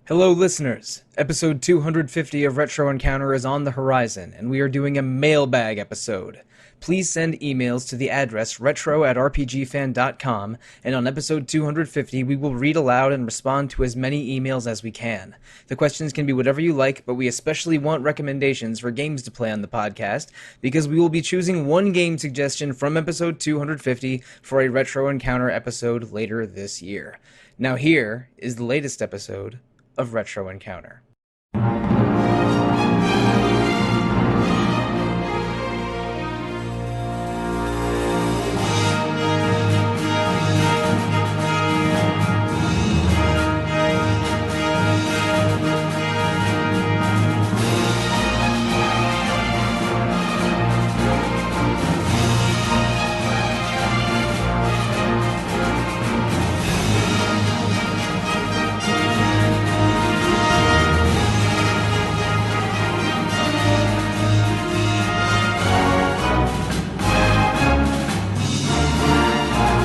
Hello, listeners. Episode 250 of Retro Encounter is on the horizon, and we are doing a mailbag episode. Please send emails to the address retro@rpgfan.com, and on episode 250, we will read aloud and respond to as many emails as we can. The questions can be whatever you like, but we especially want recommendations for games to play on the podcast, because we will be choosing one game suggestion from episode 250 for a Retro Encounter episode later this year. Now here is the latest episode of Retro Encounter.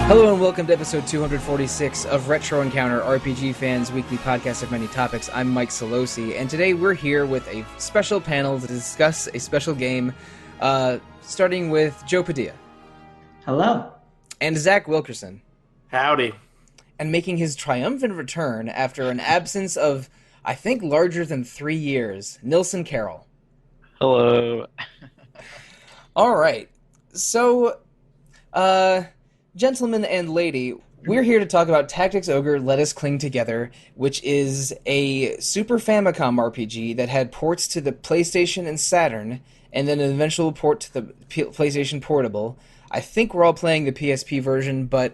Hello and welcome to episode 246 of Retro Encounter, RPG Fans' weekly podcast of many topics. I'm Mike Sollosi, and today we're here with a special panel to discuss a special game, starting with Joe Padilla. Hello. And Zach Wilkerson. Howdy. And making his triumphant return after an absence of, I think, larger than 3 years, Nilson Carroll. Hello. All right. So, gentlemen and lady, we're here to talk about Tactics Ogre Let Us Cling Together, which is a Super Famicom RPG that had ports to the PlayStation and Saturn, and then an eventual port to the PlayStation Portable. I think we're all playing the PSP version, but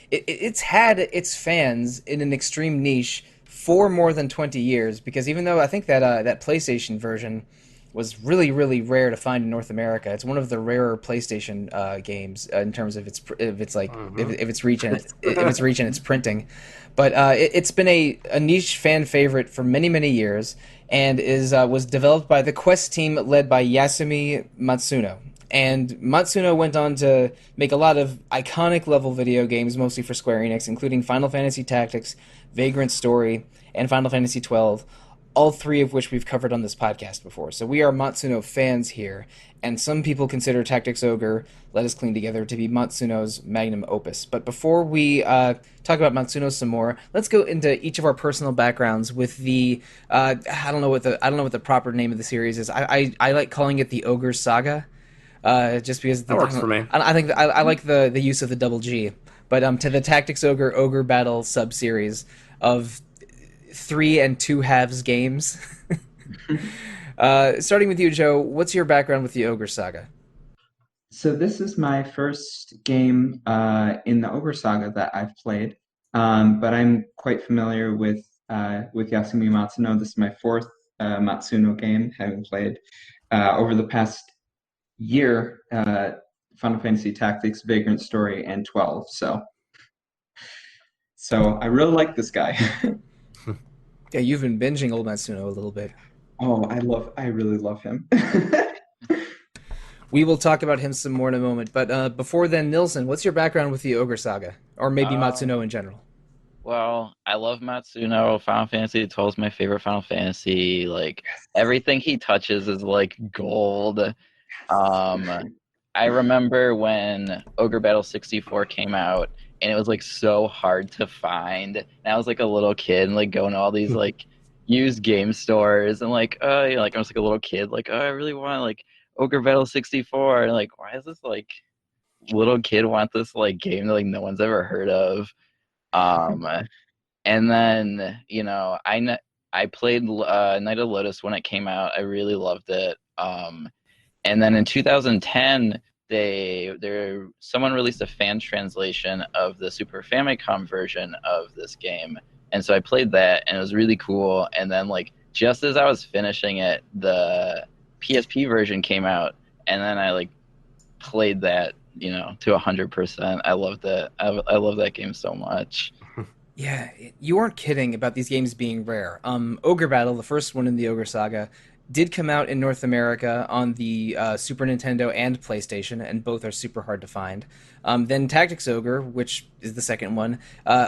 it's had its fans in an extreme niche for more than 20 years, because even though I think that PlayStation version was really, really rare to find in North America. It's one of the rarer PlayStation games in terms of its reach and its printing. But it's been a niche fan favorite for many, many years, and was developed by the Quest team led by Yasumi Matsuno. And Matsuno went on to make a lot of iconic level video games, mostly for Square Enix, including Final Fantasy Tactics, Vagrant Story, and Final Fantasy XII. All three of which we've covered on this podcast before. So we are Matsuno fans here, and some people consider Tactics Ogre Let Us Cling Together to be Matsuno's magnum opus. But before we talk about Matsuno some more, let's go into each of our personal backgrounds with the I don't know what the proper name of the series is. I like calling it the Ogre Saga, just because that works for me. I think I like the use of the double G. But to the Tactics Ogre Battle sub series of 3 2/2 games. Starting with you, Joe, what's your background with the Ogre Saga? So this is my first game in the Ogre Saga that I've played, but I'm quite familiar with Yasumi Matsuno. This is my fourth Matsuno game, having played over the past year Final Fantasy Tactics, Vagrant Story, and 12. So I really like this guy. Yeah, you've been binging old Matsuno a little bit. Oh, I really love him. We will talk about him some more in a moment, but before then, Nilson, what's your background with the Ogre Saga? Or maybe Matsuno in general? Well, I love Matsuno. Final Fantasy XII is my favorite Final Fantasy. Like, everything he touches is like gold. I remember when Ogre Battle 64 came out, and it was like so hard to find. And I was like a little kid, and like going to all these like used game stores, and like I was like a little kid, like I really want like Ogre Battle 64, and like why does this like little kid want this like game that like no one's ever heard of? And then I played Night of Lotus when it came out. I really loved it. And then in 2010. Someone released a fan translation of the Super Famicom version of this game, and so I played that, and it was really cool. And then like just as I was finishing it, the PSP version came out, and then I like played that to 100%. I loved it. I love that game so much. Yeah, you aren't kidding about these games being rare. Ogre Battle, the first one in the Ogre Saga, did come out in North America on the Super Nintendo and PlayStation, and both are super hard to find. Then Tactics Ogre, which is the second one,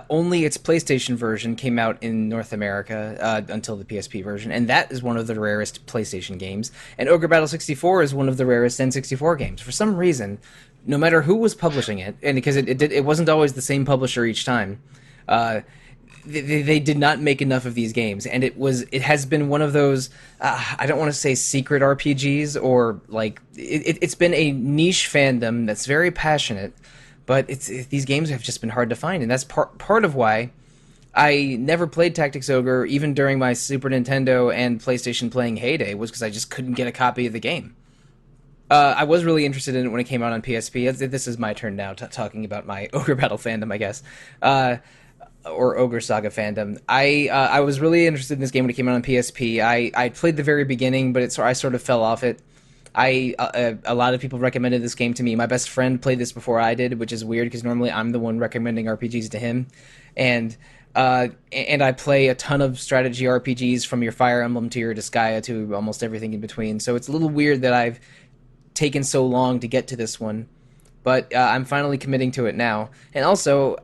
only its PlayStation version came out in North America until the PSP version, and that is one of the rarest PlayStation games. And Ogre Battle 64 is one of the rarest N64 games. For some reason, no matter who was publishing it, and because it wasn't always the same publisher each time, uh, they did not make enough of these games, and it has been one of those I don't want to say secret RPGs, or like it's been a niche fandom that's very passionate, but these games have just been hard to find, and that's part of why I never played Tactics Ogre even during my Super Nintendo and PlayStation playing heyday, was because I just couldn't get a copy of the game. I was really interested in it when it came out on PSP. This is my turn now, talking about my Ogre Battle fandom, I guess. Or Ogre Saga fandom. I was really interested in this game when it came out on PSP. I played the very beginning, but I sort of fell off it. A lot of people recommended this game to me. My best friend played this before I did, which is weird because normally I'm the one recommending RPGs to him. And I play a ton of strategy RPGs, from your Fire Emblem to your Disgaea to almost everything in between. So it's a little weird that I've taken so long to get to this one, but I'm finally committing to it now. And also,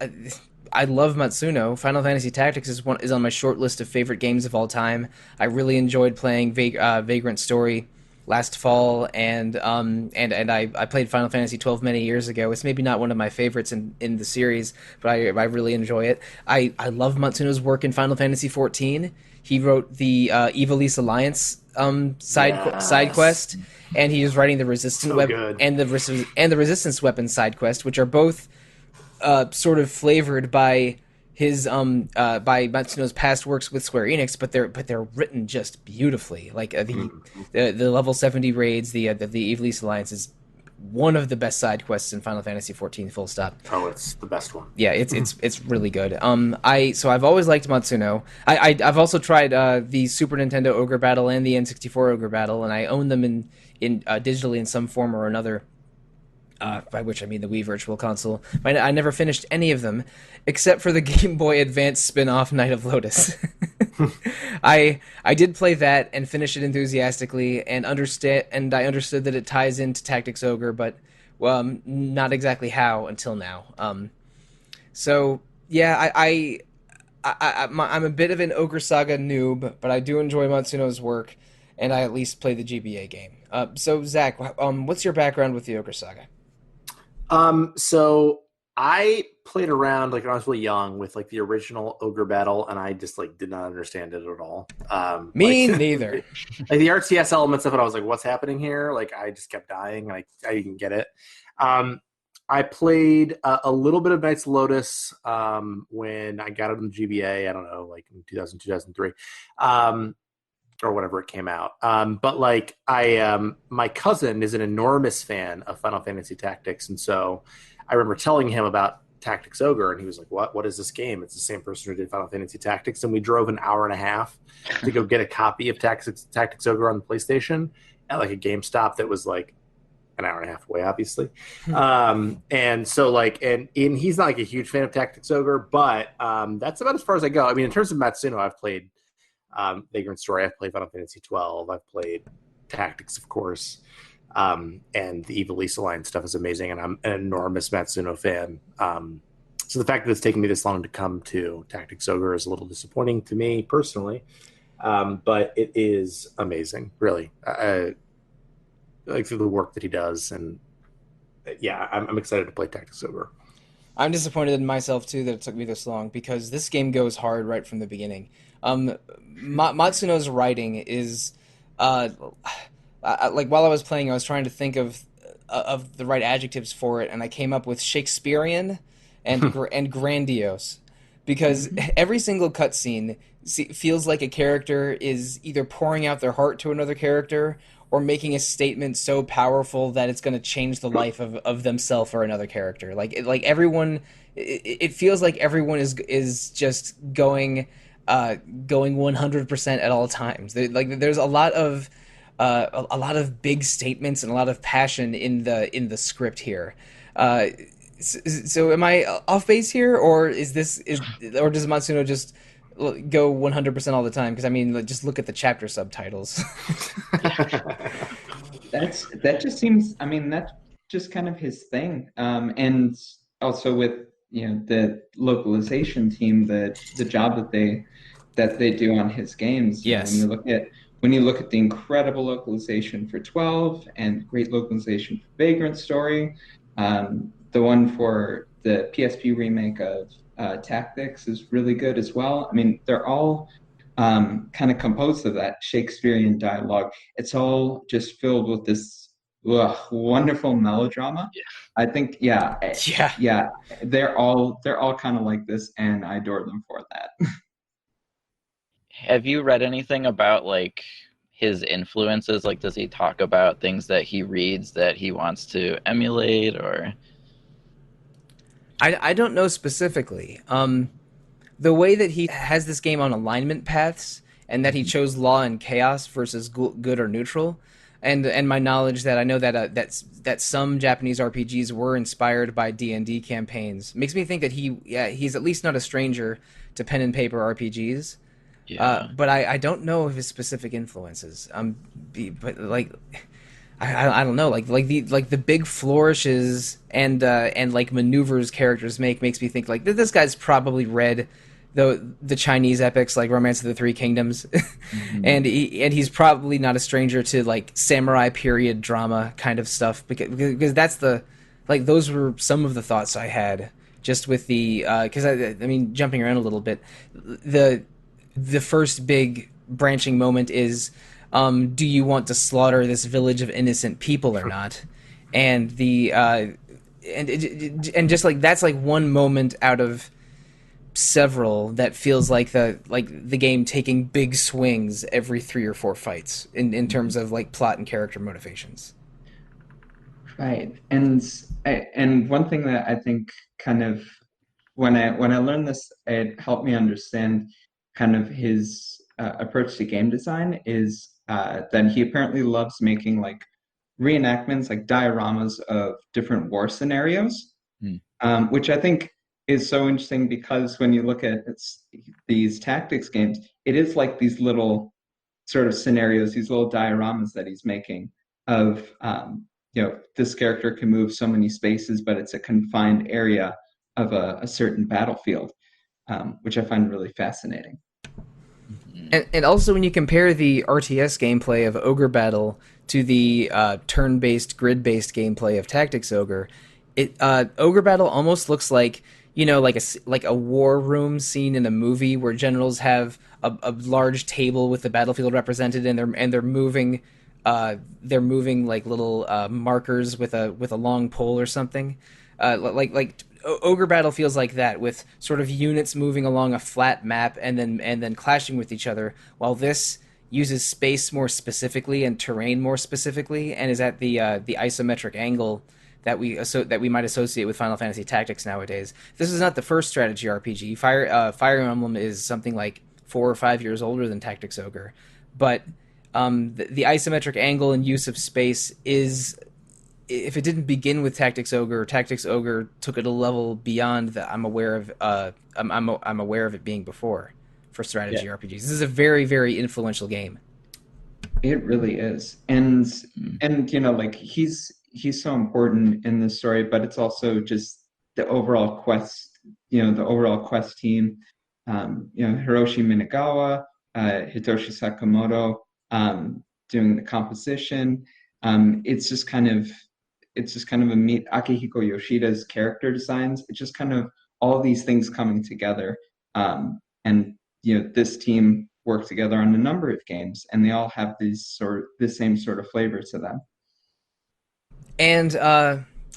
I love Matsuno. Final Fantasy Tactics is on my short list of favorite games of all time. I really enjoyed playing Vagrant Story last fall, and I played Final Fantasy 12 many years ago. It's maybe not one of my favorites in the series, but I really enjoy it. I love Matsuno's work in Final Fantasy 14. He wrote the Ivalice Alliance side quest, and he is writing the Resistance weapon and the Resistance weapon side quest, which are both sort of flavored by his by Matsuno's past works with Square Enix, but they're written just beautifully. Like the level 70 raids, the Ivalice Alliance is one of the best side quests in Final Fantasy 14. Full stop. Oh, it's the best one. Yeah, it's really good. I've always liked Matsuno. I've also tried the Super Nintendo Ogre Battle and the N64 Ogre Battle, and I own them in digitally in some form or another. By which I mean the Wii Virtual Console. I never finished any of them, except for the Game Boy Advance spin-off Night of Lotus. I did play that and finish it enthusiastically, and I understood that it ties into Tactics Ogre, but not exactly how until now. So yeah, I'm a bit of an Ogre Saga noob, but I do enjoy Matsuno's work, and I at least play the GBA game. So Zach, what's your background with the Ogre Saga? So I played around like when I was really young with like the original Ogre Battle, and I just like did not understand it at all. Me neither. Like the RTS elements of it, I was like, "What's happening here?" Like I just kept dying. I didn't get it. I played a little bit of Knights of Lotus when I got it on the GBA. I don't know, like in 2000, 2003. Or whatever it came out. But like my cousin is an enormous fan of Final Fantasy Tactics, and so I remember telling him about Tactics Ogre, and he was like, What is this game? It's the same person who did Final Fantasy Tactics, and we drove an hour and a half to go get a copy of Tactics Ogre on the PlayStation at like a GameStop that was like an hour and a half away, obviously. And so like, and he's not like a huge fan of Tactics Ogre, but that's about as far as I go. I mean, in terms of Matsuno, I've played Vagrant Story, I've played Final Fantasy 12, I've played Tactics, of course, and the Ivalice Alliance stuff is amazing, and I'm an enormous Matsuno fan. So the fact that it's taken me this long to come to Tactics Ogre is a little disappointing to me personally, but it is amazing, really. I like the work that he does, and yeah, I'm excited to play Tactics Ogre. I'm disappointed in myself too that it took me this long, because this game goes hard right from the beginning. Matsuno's writing is like while I was playing, I was trying to think of the right adjectives for it, and I came up with Shakespearean and grandiose, because every single cutscene feels like a character is either pouring out their heart to another character or making a statement so powerful that it's going to change the life of themselves or another character. Like everyone, it feels like everyone is just going 100% at all times. There's a lot of big statements and a lot of passion in the script here. So am I off base here, or does Matsuno just go 100% all the time because I mean, like, just look at the chapter subtitles. That just seems, I mean, that's just kind of his thing. And also with, the localization team, the job that they do on his games, Yes. when you look at the incredible localization for 12 and great localization for Vagrant Story, the one for the PSP remake of Tactics is really good as well. I mean, they're all kind of composed of that Shakespearean dialogue. It's all just filled with this wonderful melodrama. I think, Yeah. yeah, they're all kind of like this, and I adore them for that. Have you read anything about like his influences? Like, does he talk about things that he reads that he wants to emulate, or? I don't know specifically. The way that he has this game on alignment paths, and that he chose law and chaos versus good or neutral, and my knowledge that I know that some Japanese RPGs were inspired by D&D campaigns makes me think that he's at least not a stranger to pen and paper RPGs. Yeah. But I don't know of his specific influences. But like I don't know, like the big flourishes and like maneuvers characters makes me think like this guy's probably read the Chinese epics like Romance of the Three Kingdoms, Mhm. and he's probably not a stranger to like samurai period drama kind of stuff because that's the like those were some of the thoughts I had just with the because I mean jumping around a little bit the first big branching moment is do you want to slaughter this village of innocent people or not? And the and just like that's like one moment out of several that feels like the game taking big swings every 3 or 4 fights in terms of like plot and character motivations. Right. And one thing that I think kind of when I learned this, it helped me understand kind of his approach to game design is that he apparently loves making like reenactments, like dioramas of different war scenarios, Hmm. which I think is so interesting because when you look at these tactics games, it is like these little sort of scenarios, these little dioramas that he's making of, this character can move so many spaces, but it's a confined area of a certain battlefield, which I find really fascinating. Mhm. And also when you compare the RTS gameplay of Ogre Battle to the turn-based, grid-based gameplay of Tactics Ogre, it Ogre Battle almost looks like like a war room scene in a movie where generals have a large table with the battlefield represented, and they're moving like little markers with a long pole or something. Ogre Battle feels like that, with sort of units moving along a flat map and then clashing with each other, while this uses space more specifically and terrain more specifically, and is at the isometric angle that we might associate with Final Fantasy Tactics nowadays. This is not the first strategy RPG. Fire Emblem is something like 4 or 5 years older than Tactics Ogre, but the isometric angle and use of space is, if it didn't begin with Tactics Ogre took it a level beyond that. I'm aware of. I'm aware of it being before for Yeah. strategy RPGs. This is a very very influential game. It really is. And Mm. and like he's so important in this story, but it's also just the overall quest, the overall quest team. Hiroshi Minagawa, Hitoshi Sakamoto, doing the composition. It's just kind of a meet Akihiko Yoshida's character designs. It's just kind of all these things coming together. And this team work together on a number of games, and they all have the same sort of flavor to them. And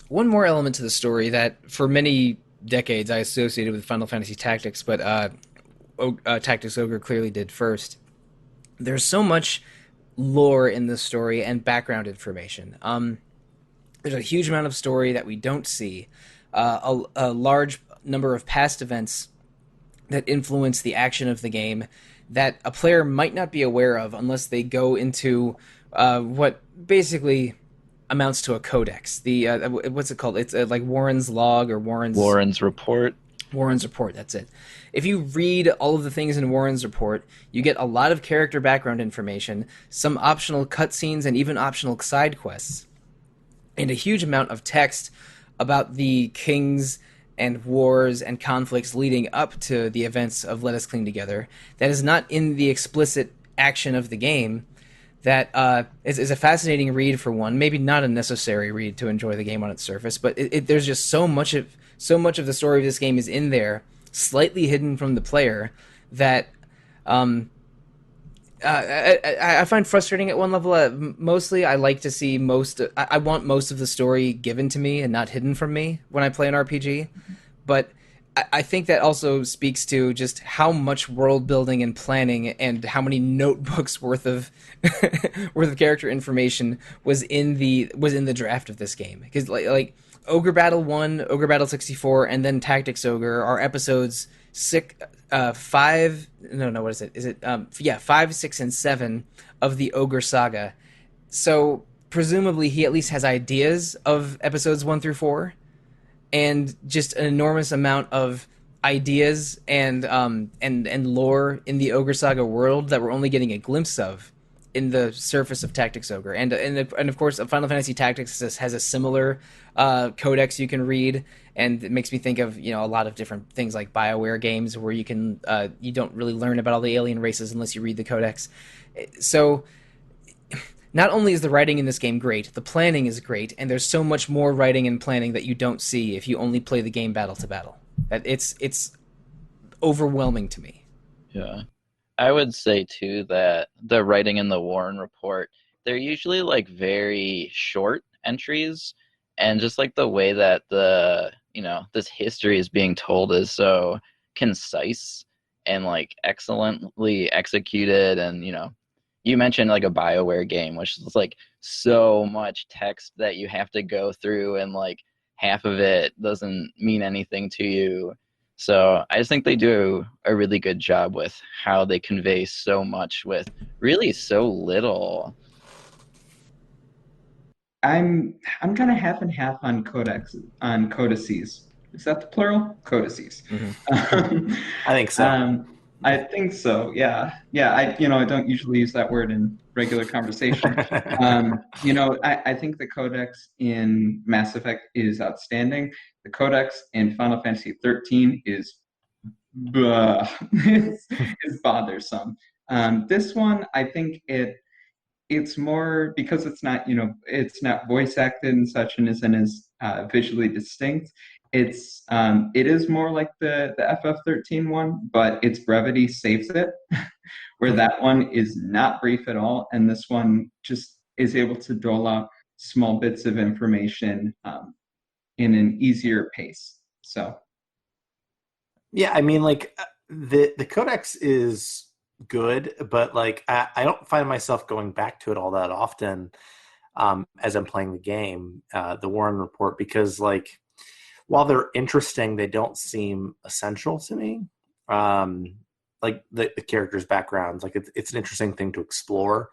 one more element to the story that for many decades I associated with Final Fantasy Tactics, but Tactics Ogre clearly did first. There's so much lore in this story and background information. There's a huge amount of story that we don't see. A large number of past events that influence the action of the game that a player might not be aware of unless they go into what basically amounts to a codex. The what's it called? It's like Warren's log or Warren's. Warren's report. Warren's report, that's it. If you read all of the things in Warren's report, you get a lot of character background information, some optional cutscenes, and even optional side quests, and a huge amount of text about the kings and wars and conflicts leading up to the events of Let Us Cling Together that is not in the explicit action of the game. That is a fascinating read for one, maybe not a necessary read to enjoy the game on its surface, but there's just so much of the story of this game is in there, slightly hidden from the player, that I find frustrating at one level. Mostly, I like to see I want most of the story given to me and not hidden from me when I play an RPG, but I think that also speaks to just how much world building and planning and how many notebooks worth of character information was in the draft of this game. Because like Ogre Battle 1, Ogre Battle 64, and then Tactics Ogre are episodes 5. No, what is it? Is it 5, 6, and 7 of the Ogre Saga? So presumably he at least has ideas of episodes 1 through 4. And just an enormous amount of ideas and lore in the Ogre Saga world that we're only getting a glimpse of in the surface of Tactics Ogre, and of course, Final Fantasy Tactics has a similar codex you can read, and it makes me think of a lot of different things like BioWare games where you don't really learn about all the alien races unless you read the codex. So not only is the writing in this game great, the planning is great, and there's so much more writing and planning that you don't see if you only play the game battle to battle. It's overwhelming to me. Yeah. I would say, too, that the writing in the Warren report, they're usually, like, very short entries, and just, like, the way that this history is being told is so concise and, like, excellently executed, and, you mentioned like a BioWare game, which is like so much text that you have to go through, and like half of it doesn't mean anything to you. So I just think they do a really good job with how they convey so much with really so little. I'm kind of half and half on codices. Is that the plural? Codices. Mm-hmm. I think so. I think so. Yeah. I don't usually use that word in regular conversation. I think the codex in Mass Effect is outstanding. The codex in Final Fantasy 13 is is bothersome. This one, I think it's more because it's not voice acted and such, and isn't as visually distinct. It is more like the FF13 one, but its brevity saves it, where that one is not brief at all, and this one just is able to dole out small bits of information in an easier pace. So, yeah, I mean, like the codex is good, but like I don't find myself going back to it all that often as I'm playing the game, the Warren report, because like, while they're interesting, they don't seem essential to me. Like the characters' backgrounds, like it's an interesting thing to explore.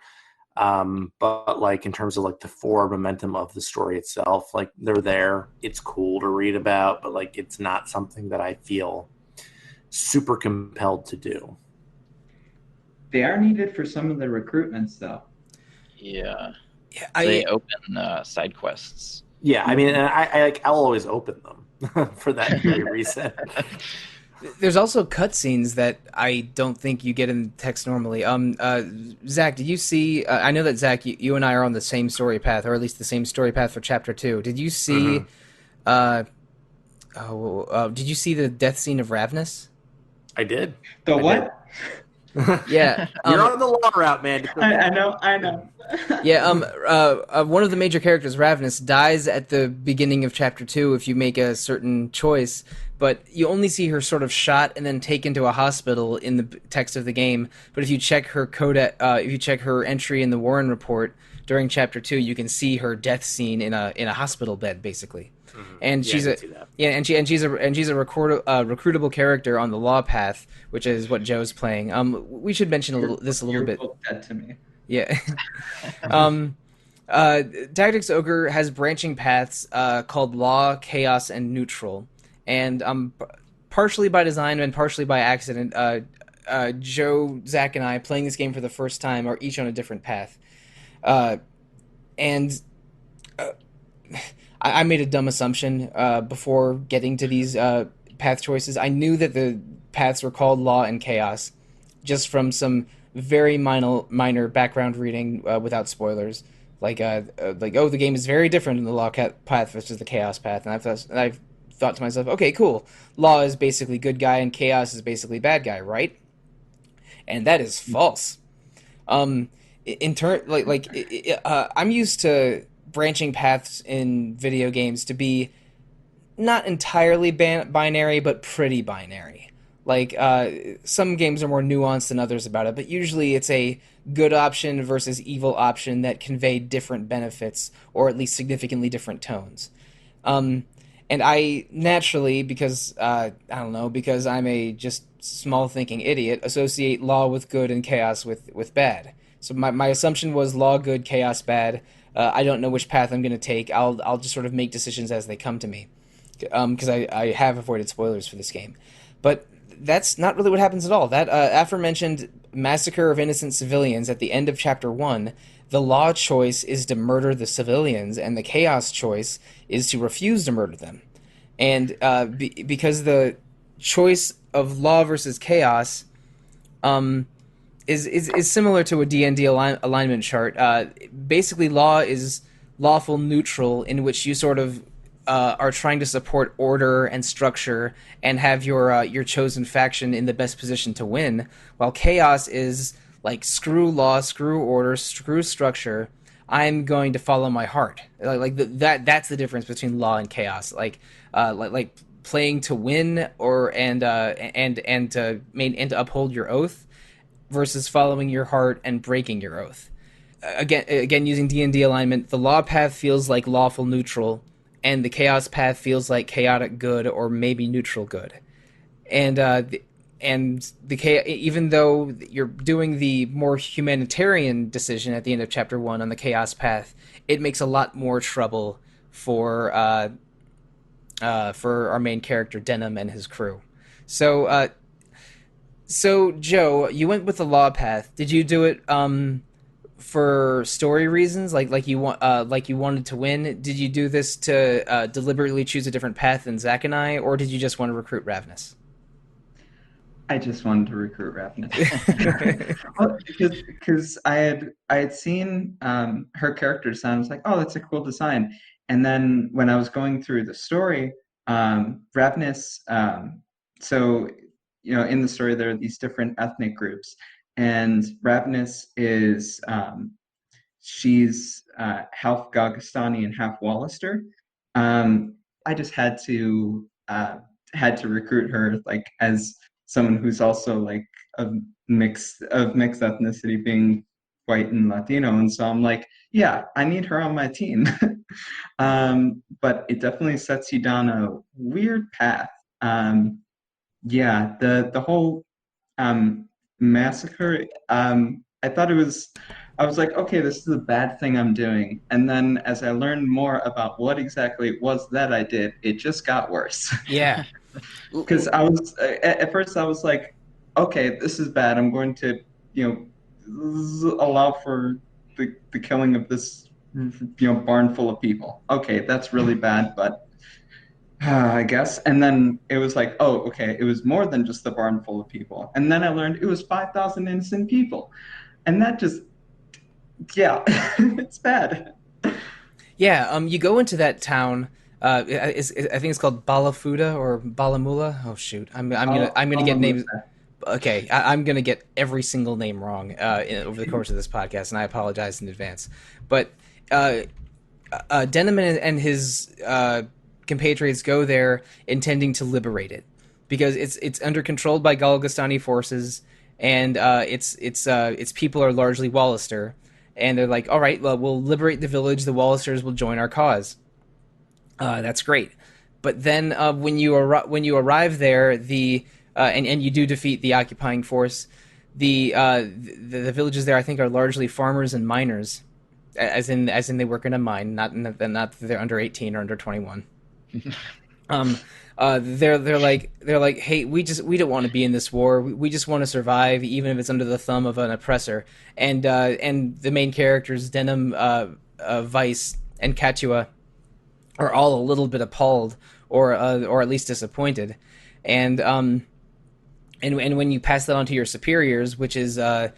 But like in terms of like the forward momentum of the story itself, like they're there. It's cool to read about, but like it's not something that I feel super compelled to do. They are needed for some of the recruitments, though. Yeah, they open side quests. Yeah, I mean, and I'll always open them for that very reason. There's also cutscenes that I don't think you get in text normally. Zach, did you see? I know that Zach, you and I are on the same story path, or at least the same story path for Chapter 2. Did you see? Did you see the death scene of Ravnus? I did. The what? Yeah, you're on the law route, man. I know. Yeah, one of the major characters, Ravnus, dies at the beginning of Chapter 2 if you make a certain choice, but you only see her sort of shot and then taken to a hospital in the text of the game. But if you check her if you check her entry in the Warren report during Chapter 2, you can see her death scene in a hospital bed, basically. Mm-hmm. And she's a recruitable character on the law path, which is what Joe's playing. We should mention this a little bit. Dead to me. Yeah. Tactics Ogre has branching paths called Law, Chaos, and Neutral. And partially by design and partially by accident, Joe, Zach, and I playing this game for the first time are each on a different path. And I made a dumb assumption before getting to these path choices. I knew that the paths were called Law and Chaos, just from some very minor background reading without spoilers. Like, oh, the game is very different in the Law path versus the Chaos path. And I've thought to myself, okay, cool. Law is basically good guy and Chaos is basically bad guy, right? And that is false. I'm used to branching paths in video games to be not entirely binary, but pretty binary. Like, some games are more nuanced than others about it, but usually it's a good option versus evil option that convey different benefits, or at least significantly different tones. And I naturally, because, because I'm a just small-thinking idiot, associate law with good and chaos with bad. So my assumption was law good, chaos bad. I don't know which path I'm going to take. I'll just sort of make decisions as they come to me. Because I have avoided spoilers for this game. But that's not really what happens at all. That aforementioned massacre of innocent civilians at the end of Chapter 1, the law choice is to murder the civilians, and the chaos choice is to refuse to murder them. And because the choice of law versus chaos is similar to a D&D alignment chart. Basically, law is lawful neutral, in which you sort of are trying to support order and structure and have your chosen faction in the best position to win, while chaos is like screw law, screw order, screw structure. I'm going to follow my heart. That's the difference between law and chaos. Like playing to win and to uphold your oath versus following your heart and breaking your oath. Again, using D&D alignment, the law path feels like lawful neutral, and the chaos path feels like chaotic good or maybe neutral good. And even though you're doing the more humanitarian decision at the end of Chapter 1 on the chaos path, it makes a lot more trouble for our main character Denham and his crew. So Joe, you went with the law path. Did you do it for story reasons, like you wanted to win? Did you do this to deliberately choose a different path than Zach and I, or did you just want to recruit Ravenous? I just wanted to recruit Ravenous. Well, because I had seen her character design. I was like, oh, that's a cool design. And then when I was going through the story, Ravenous. So in the story there are these different ethnic groups, and Ravenous is she's half Gagastani and half Wallister. I just had to recruit her, like, as someone who's also like of mixed ethnicity, being white and Latino, and so I'm like, yeah, I need her on my team. But it definitely sets you down a weird path. Yeah, the whole massacre. I thought it was. I was like, okay, this is a bad thing I'm doing. And then as I learned more about what exactly it was that I did, it just got worse. Yeah. Because I was at first I was like, okay, this is bad. I'm going to, allow for the killing of this, barn full of people. Okay, that's really bad, but I guess. And then it was like, oh, okay, it was more than just the barn full of people. And then I learned it was 5,000 innocent people, and that just, yeah, it's bad. Yeah, you go into that town. I think it's called Balafuda or Balamula. Oh shoot, I'm gonna get names. Okay, I'm gonna get every single name wrong over the course of this podcast, and I apologize in advance. But Denham and his compatriots go there intending to liberate it, because it's under control by Galgastani forces, and its people are largely Wallister. And they're like, all right, well, we'll liberate the village. The Wallisters will join our cause. That's great. But then when you arrive there, and you do defeat the occupying force, the villages there, I think, are largely farmers and miners, as in they work in a mine, not that they're under 18 or under 21. they're like, hey, we don't want to be in this war. We just want to survive, even if it's under the thumb of an oppressor. And the main characters, Denim, Vice, and Katua, are all a little bit appalled, or at least disappointed. And and when you pass that on to your superiors, which is the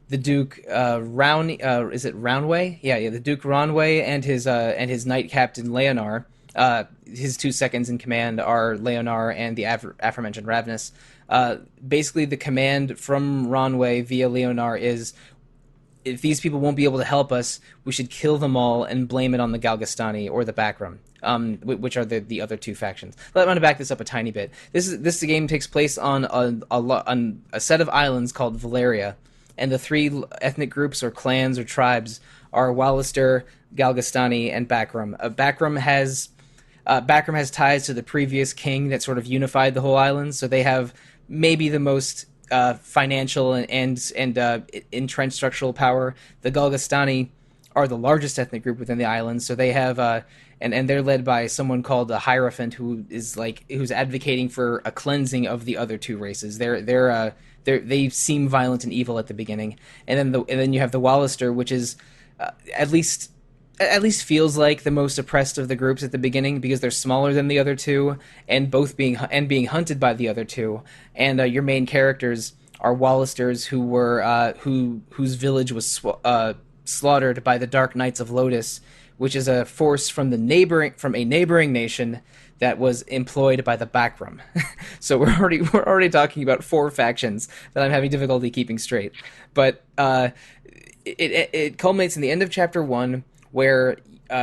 Duke is it Roundway? Yeah, the Duke Ronway and his Knight Captain Leonar. His 2 seconds in command are Leonar and the aforementioned Ravnus. Basically, the command from Ronway via Leonar is, if these people won't be able to help us, we should kill them all and blame it on the Galgastani or the Bakram, which are the other 2 factions. But I'm going to back this up a tiny bit. This game takes place on a set of islands called Valeria, and the 3 ethnic groups or clans or tribes are Wallister, Galgastani, and Bakram. Bakram has ties to the previous king that sort of unified the whole island, so they have maybe the most financial and entrenched structural power. The Galgastani are the largest ethnic group within the island, so they have and they're led by someone called the Hierophant, who's advocating for a cleansing of the other 2 races. They seem violent and evil at the beginning, and then you have the Wallister, which is at least feels like the most oppressed of the groups at the beginning, because they're smaller than the other 2, and being hunted by the other 2. And your main characters are Wallisters whose village was slaughtered by the Dark Knights of Lotus, which is a force from a neighboring nation that was employed by the Bakram. So we're already talking about 4 factions that I'm having difficulty keeping straight. But it culminates in the end of chapter 1, where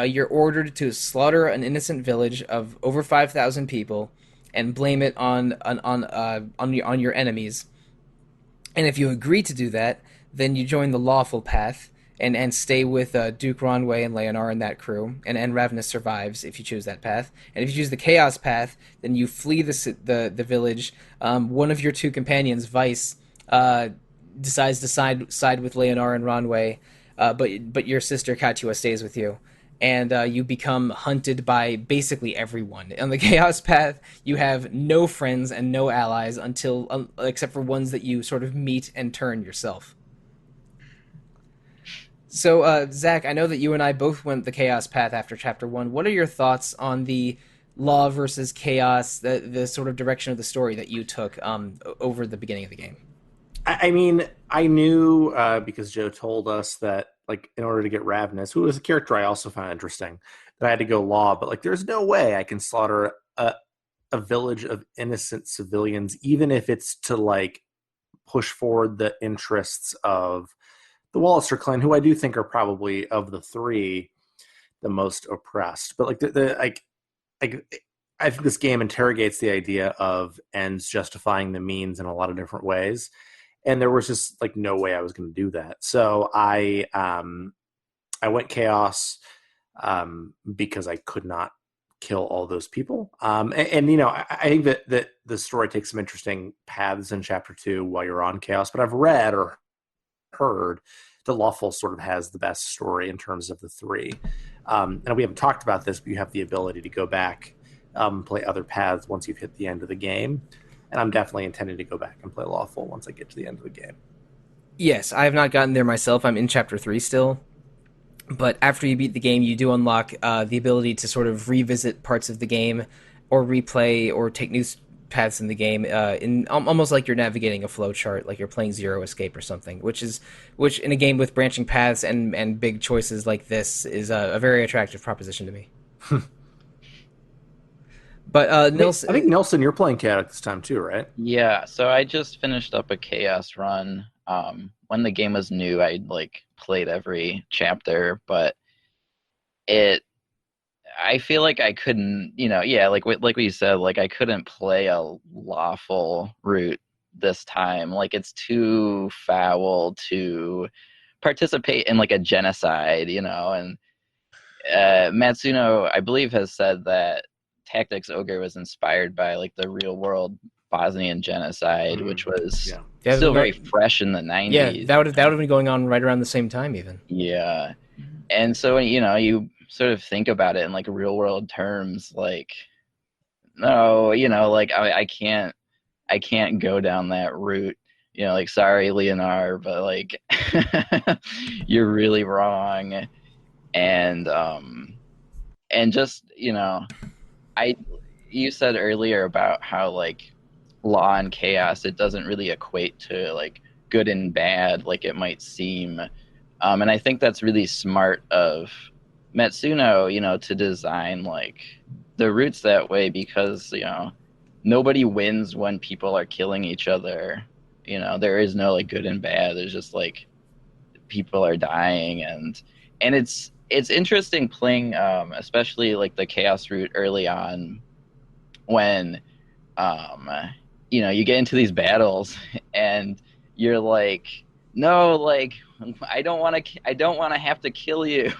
you're ordered to slaughter an innocent village of over 5,000 people and blame it on your enemies. And if you agree to do that, then you join the lawful path and stay with Duke Ronway and Leonar and that crew, and Ravnus survives if you choose that path. And if you choose the Chaos path, then you flee the village. One of your 2 companions, Vice, decides to side with Leonar and Ronway, but your sister Katua stays with you, and you become hunted by basically everyone. On the Chaos path, you have no friends and no allies except for ones that you sort of meet and turn yourself. So, Zach, I know that you and I both went the Chaos path after Chapter 1. What are your thoughts on the law versus chaos, the sort of direction of the story that you took over the beginning of the game? I mean, I knew because Joe told us that, like, in order to get Ravnus, who was a character I also found interesting, that I had to go law. But, like, there's no way I can slaughter a village of innocent civilians, even if it's to, like, push forward the interests of the Wallister clan, who I do think are probably, of the 3, the most oppressed. But, like, I think this game interrogates the idea of ends justifying the means in a lot of different ways. And there was just, like, no way I was going to do that. So I went Chaos because I could not kill all those people. And you know, I think that the story takes some interesting paths in Chapter 2 while you're on Chaos. But I've read or heard the Lawful sort of has the best story in terms of the 3. And we haven't talked about this, but you have the ability to go back play other paths once you've hit the end of the game. And I'm definitely intending to go back and play Lawful once I get to the end of the game. Yes, I have not gotten there myself. I'm in Chapter 3 still. But after you beat the game, you do unlock the ability to sort of revisit parts of the game or replay or take new paths in the game in almost like you're navigating a flow chart, like you're playing Zero Escape or something, which in a game with branching paths and big choices like this is a very attractive proposition to me. But Nilson, I think Nilson, you're playing Chaos this time too, right? Yeah, so I just finished up a Chaos run. When the game was new, I played every chapter, but I feel like I couldn't, like what you said, I couldn't play a lawful route this time. It's too foul to participate in a genocide, and Matsuno, I believe, has said that Tactics Ogre was inspired by the real world Bosnian genocide, which was still very fresh in the 90s. Yeah, that would have been going on right around the same time even. Yeah. And so, you sort of think about it in real world terms, no, like I can't go down that route. Like, sorry, Leonard, but like you're really wrong. And just, I you said earlier about how like law and chaos, it doesn't really equate to like good and bad like it might seem. And I think that's really smart of Matsuno, to design like the routes that way, because nobody wins when people are killing each other. There is no like good and bad. There's just like people are dying, and it's interesting playing, especially like the chaos route early on, when um you get into these battles and you're like, no, like I don't want to have to kill you.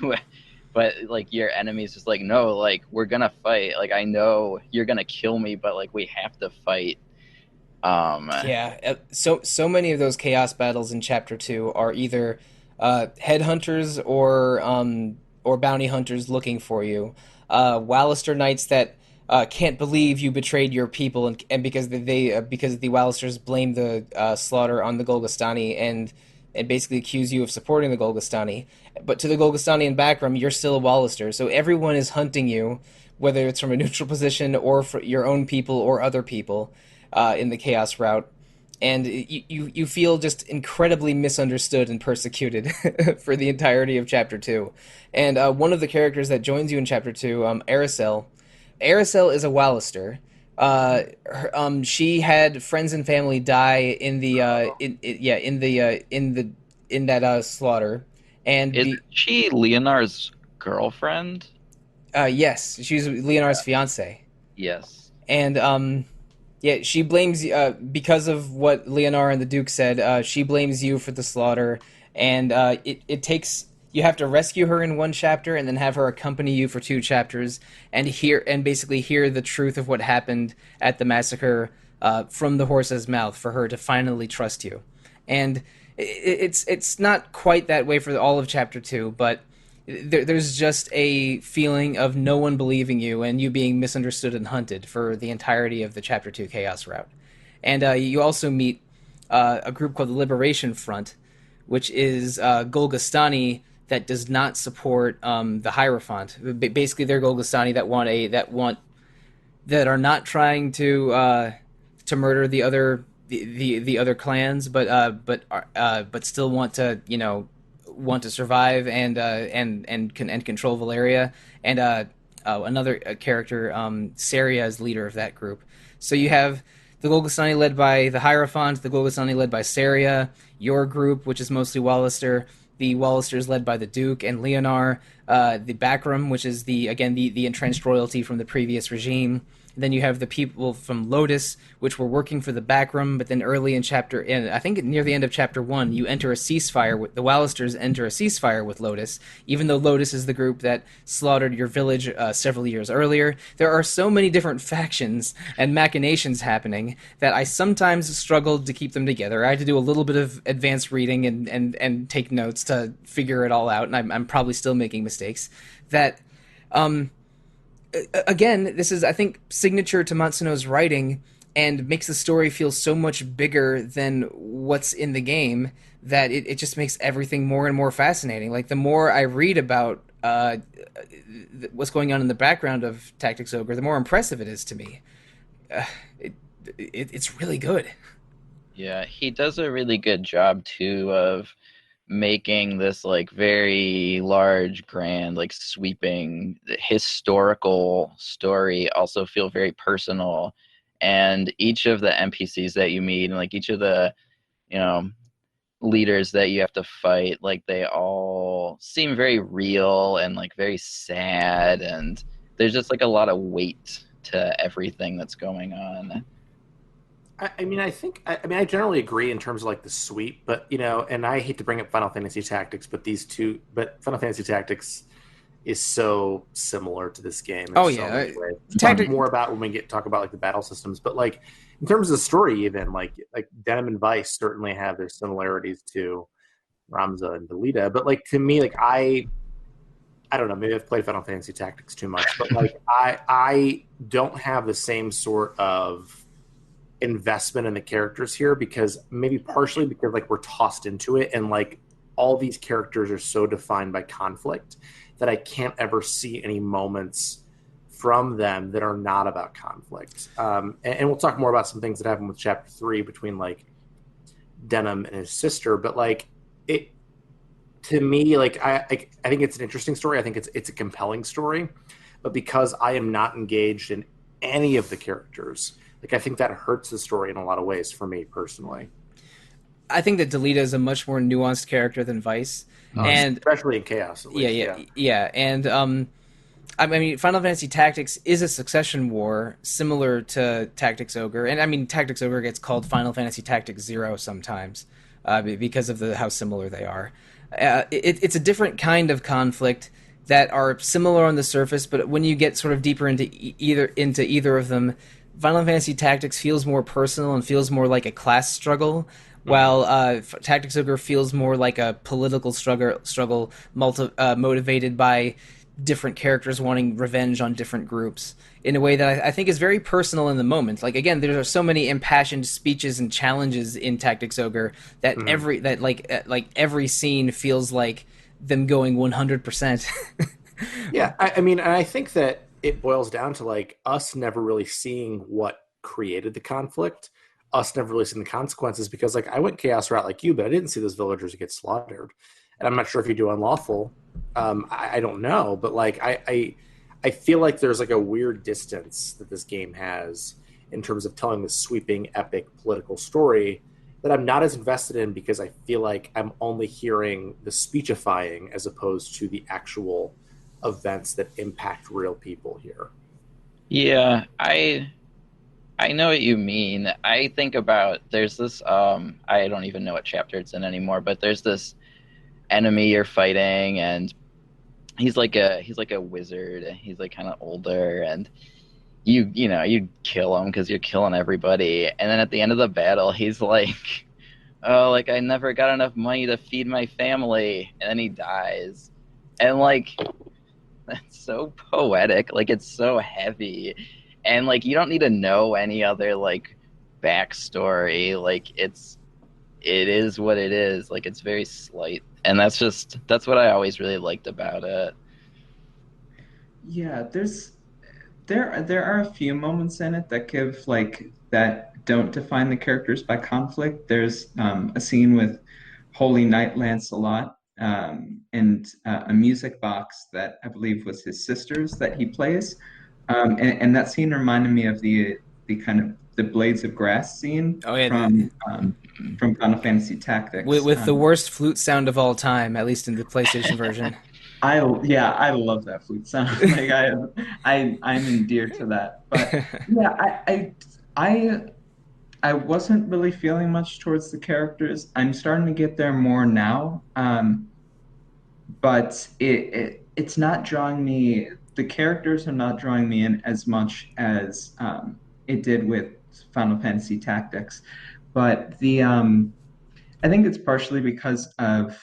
But like your enemy's just like, no, like we're gonna fight, like I know you're gonna kill me, but like we have to fight. um Yeah, so many of those chaos battles in Chapter Two are either headhunters or bounty hunters looking for you, Wallister knights that can't believe you betrayed your people, and because because the Wallisters blame the slaughter on the Golgostani, and basically accuse you of supporting the Golgostani. But to the Golgostani and Backram, you're still a Wallister, so everyone is hunting you, whether it's from a neutral position or for your own people or other people, in the chaos route. And you feel just incredibly misunderstood and persecuted for the entirety of Chapter 2. And one of the characters that joins you in Chapter 2, Aracel. Aracel is a Wallister. She had friends and family die in the in that slaughter, and is she Leonard's girlfriend? yes, she's Leonard's fiance, Yes. and yeah, she blames because of what Leonard and the Duke said. She blames you for the slaughter, and it takes, you have to rescue her in one chapter and then have her accompany you for two chapters and basically hear the truth of what happened at the massacre from the horse's mouth for her to finally trust you. And it's not quite that way for all of Chapter 2, but there's just a feeling of no one believing you and you being misunderstood and hunted for the entirety of the Chapter 2 Chaos route. And you also meet a group called the Liberation Front, which is Golgostani that does not support the Hierophant. Basically, they're Golgostani that are not trying to murder the other clans, but still want to survive and control Valeria, and another character, Saria, is leader of that group. So you have the Golgostani led by the Hierophant, the Golgostani led by Saria, your group, which is mostly Wallister, the Wallisters led by the Duke and Leonard, the Backram, which is the entrenched royalty from the previous regime. Then you have the people from Lotus, which were working for the Backram, but then early I think near the end of Chapter 1, you enter a ceasefire with the Wallisters enter a ceasefire with Lotus, even though Lotus is the group that slaughtered your village several years earlier. There are so many different factions and machinations happening that I sometimes struggled to keep them together. I had to do a little bit of advanced reading and take notes to figure it all out, and I'm probably still making mistakes. That again, this is, I think, signature to Matsuno's writing and makes the story feel so much bigger than what's in the game that it just makes everything more and more fascinating. Like, the more I read about what's going on in the background of Tactics Ogre, the more impressive it is to me. It's really good. Yeah, he does a really good job too of making this like very large, grand, like sweeping historical story also feel very personal. And each of the NPCs that you meet, and like each of the leaders that you have to fight, like they all seem very real and like very sad, and there's just like a lot of weight to everything that's going on. I generally agree in terms of like the sweep, but and I hate to bring up Final Fantasy Tactics, but Final Fantasy Tactics is so similar to this game. Oh so yeah, many ways. We'll talk more about when we talk about like the battle systems, but like in terms of the story, even like Denim and Vice certainly have their similarities to Ramza and Delita, but like to me, like I don't know, maybe I've played Final Fantasy Tactics too much, but like I don't have the same sort of investment in the characters here, because maybe partially because like we're tossed into it, and like all these characters are so defined by conflict that I can't ever see any moments from them that are not about conflict. And we'll talk more about some things that happen with chapter 3 between like Denham and his sister, but like it, to me, like I think it's an interesting story. I think it's a compelling story, but because I am not engaged in any of the characters, like I think that hurts the story in a lot of ways for me personally. I think that Delita is a much more nuanced character than Vice, and Especially in Chaos, at yeah, least. yeah, Yeah. yeah, and I mean, Final Fantasy Tactics is a succession war similar to Tactics Ogre, and I mean, Tactics Ogre gets called Final Fantasy Tactics Zero sometimes because of how similar they are. It's a different kind of conflict that are similar on the surface, but when you get sort of deeper into either of them, Final Fantasy Tactics feels more personal and feels more like a class struggle, while Tactics Ogre feels more like a political struggle motivated by different characters wanting revenge on different groups in a way that I think is very personal in the moment. Like again, there are so many impassioned speeches and challenges in Tactics Ogre that like every scene feels like them going 100%. Yeah, I mean, and I think that it boils down to like us never really seeing what created the conflict, us never really seeing the consequences. Because like I went chaos route like you, but I didn't see those villagers get slaughtered, and I'm not sure if you do unlawful. I don't know, but like I feel like there's like a weird distance that this game has in terms of telling this sweeping, epic political story that I'm not as invested in, because I feel like I'm only hearing the speechifying as opposed to the actual events that impact real people here. Yeah, I know what you mean. I think about there's this I don't even know what chapter it's in anymore, but there's this enemy you're fighting, and he's like a wizard. He's like kind of older, and you kill him because you're killing everybody, and then at the end of the battle he's like, oh, like I never got enough money to feed my family, and then he dies. And like that's so poetic, like it's so heavy, and like you don't need to know any other like backstory. Like it is what it is. Like it's very slight, and that's what I always really liked about it. Yeah, there are a few moments in it that give like that don't define the characters by conflict. There's a scene with Holy Knight Lancelot and a music box that I believe was his sister's that he plays, and that scene reminded me of the kind of the Blades of Grass scene Oh yeah, from Final Fantasy Tactics. with the worst flute sound of all time, at least in the PlayStation version. I love that flute sound. Like I'm endeared to that. But yeah, I I wasn't really feeling much towards the characters. I'm starting to get there more now. But it's not drawing me. The characters are not drawing me in as much as it did with Final Fantasy Tactics. But the I think it's partially because of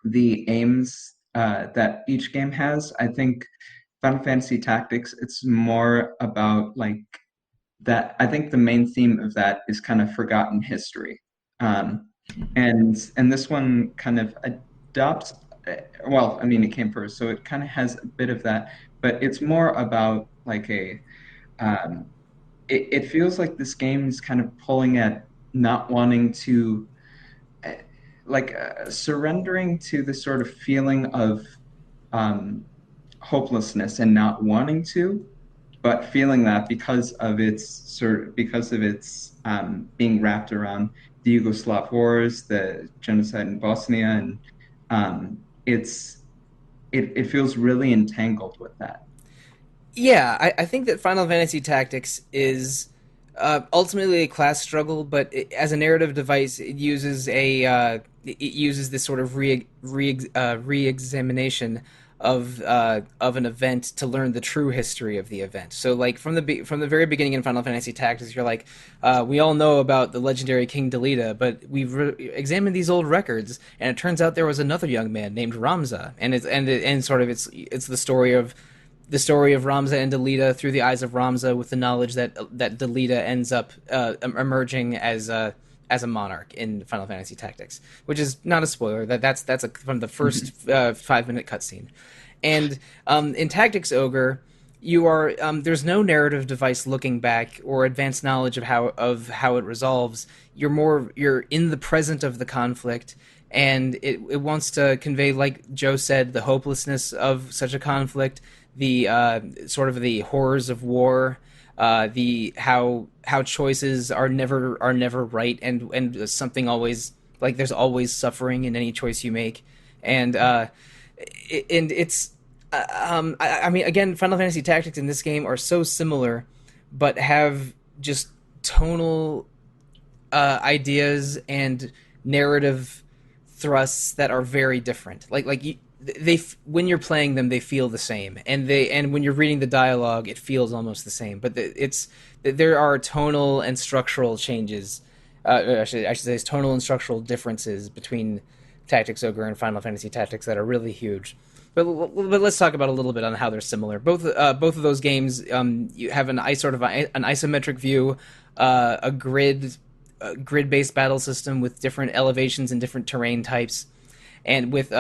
the aims that each game has. I think Final Fantasy Tactics, it's more about like that. I think the main theme of that is kind of forgotten history. And this one kind of adopts, well, I mean, it came first, so it kind of has a bit of that, but it's more about like um, it feels like this game is kind of pulling at not wanting to surrendering to the sort of feeling of um, hopelessness and not wanting to, but feeling that because of its being wrapped around the Yugoslav wars, the genocide in Bosnia, and it feels really entangled with that. Yeah, I think that Final Fantasy Tactics is ultimately a class struggle, but as a narrative device, it uses this sort of re-examination of an event to learn the true history of the event. So like from the very beginning in Final Fantasy Tactics, you're like, we all know about the legendary King Delita, but we've examined these old records, and it turns out there was another young man named Ramza, and it's the story of Ramza and Delita through the eyes of Ramza, with the knowledge that Delita ends up emerging as a monarch in Final Fantasy Tactics, which is not a spoiler. That's from the first 5-minute cutscene. And in Tactics Ogre, you are there's no narrative device looking back or advanced knowledge of how it resolves. You're in the present of the conflict, and it wants to convey, like Joe said, the hopelessness of such a conflict, the sort of the horrors of war, the how choices are never right, and something always, like, there's always suffering in any choice you make, and it's I mean, again, Final Fantasy Tactics in this game are so similar, but have just tonal ideas and narrative thrusts that are very different. They when you're playing them, they feel the same, and when you're reading the dialogue, it feels almost the same. But there are tonal and structural changes. I should say tonal and structural differences between Tactics Ogre and Final Fantasy Tactics that are really huge. But let's talk about a little bit on how they're similar. Both of those games, you have an isometric view, a grid-based battle system with different elevations and different terrain types, and with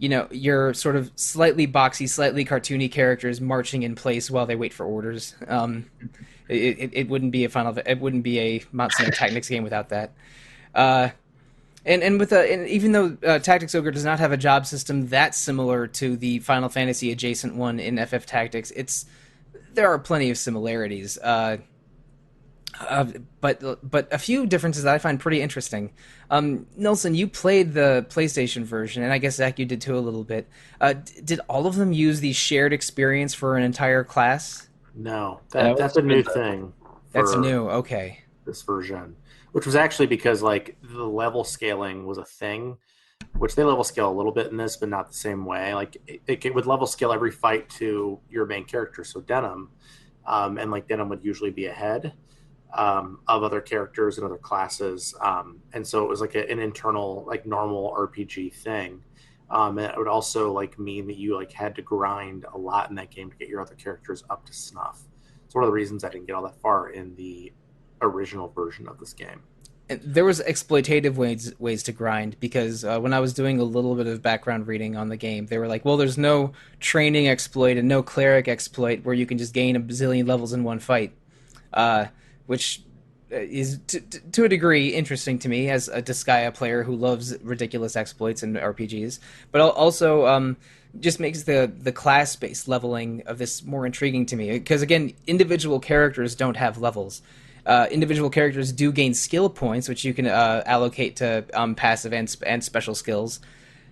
your sort of slightly boxy, slightly cartoony characters marching in place while they wait for orders. It wouldn't be a Matsuno Tactics game without that. And even though Tactics Ogre does not have a job system that similar to the Final Fantasy adjacent one in FF Tactics, there are plenty of similarities. But a few differences that I find pretty interesting. Nilson, you played the PlayStation version, and I guess Zach, you did too a little bit. Did all of them use the shared experience for an entire class? No, that's a new thing. That's new. Okay. This version, which was actually because like the level scaling was a thing, which they level scale a little bit in this, but not the same way. Like it would level scale every fight to your main character, so Denim, and like Denim would usually be ahead of other characters and other classes, and so it was like an internal, like, normal RPG thing. And it would also like mean that you like had to grind a lot in that game to get your other characters up to snuff. It's one of the reasons I didn't get all that far in the original version of this game. There was exploitative ways to grind, because when I was doing a little bit of background reading on the game, they were like, well, there's no training exploit and no cleric exploit where you can just gain a bazillion levels in one fight. Which is, to a degree, interesting to me as a Disgaea player who loves ridiculous exploits in RPGs, but also just makes the class-based leveling of this more intriguing to me, because, again, individual characters don't have levels. Individual characters do gain skill points, which you can allocate to passive and special skills,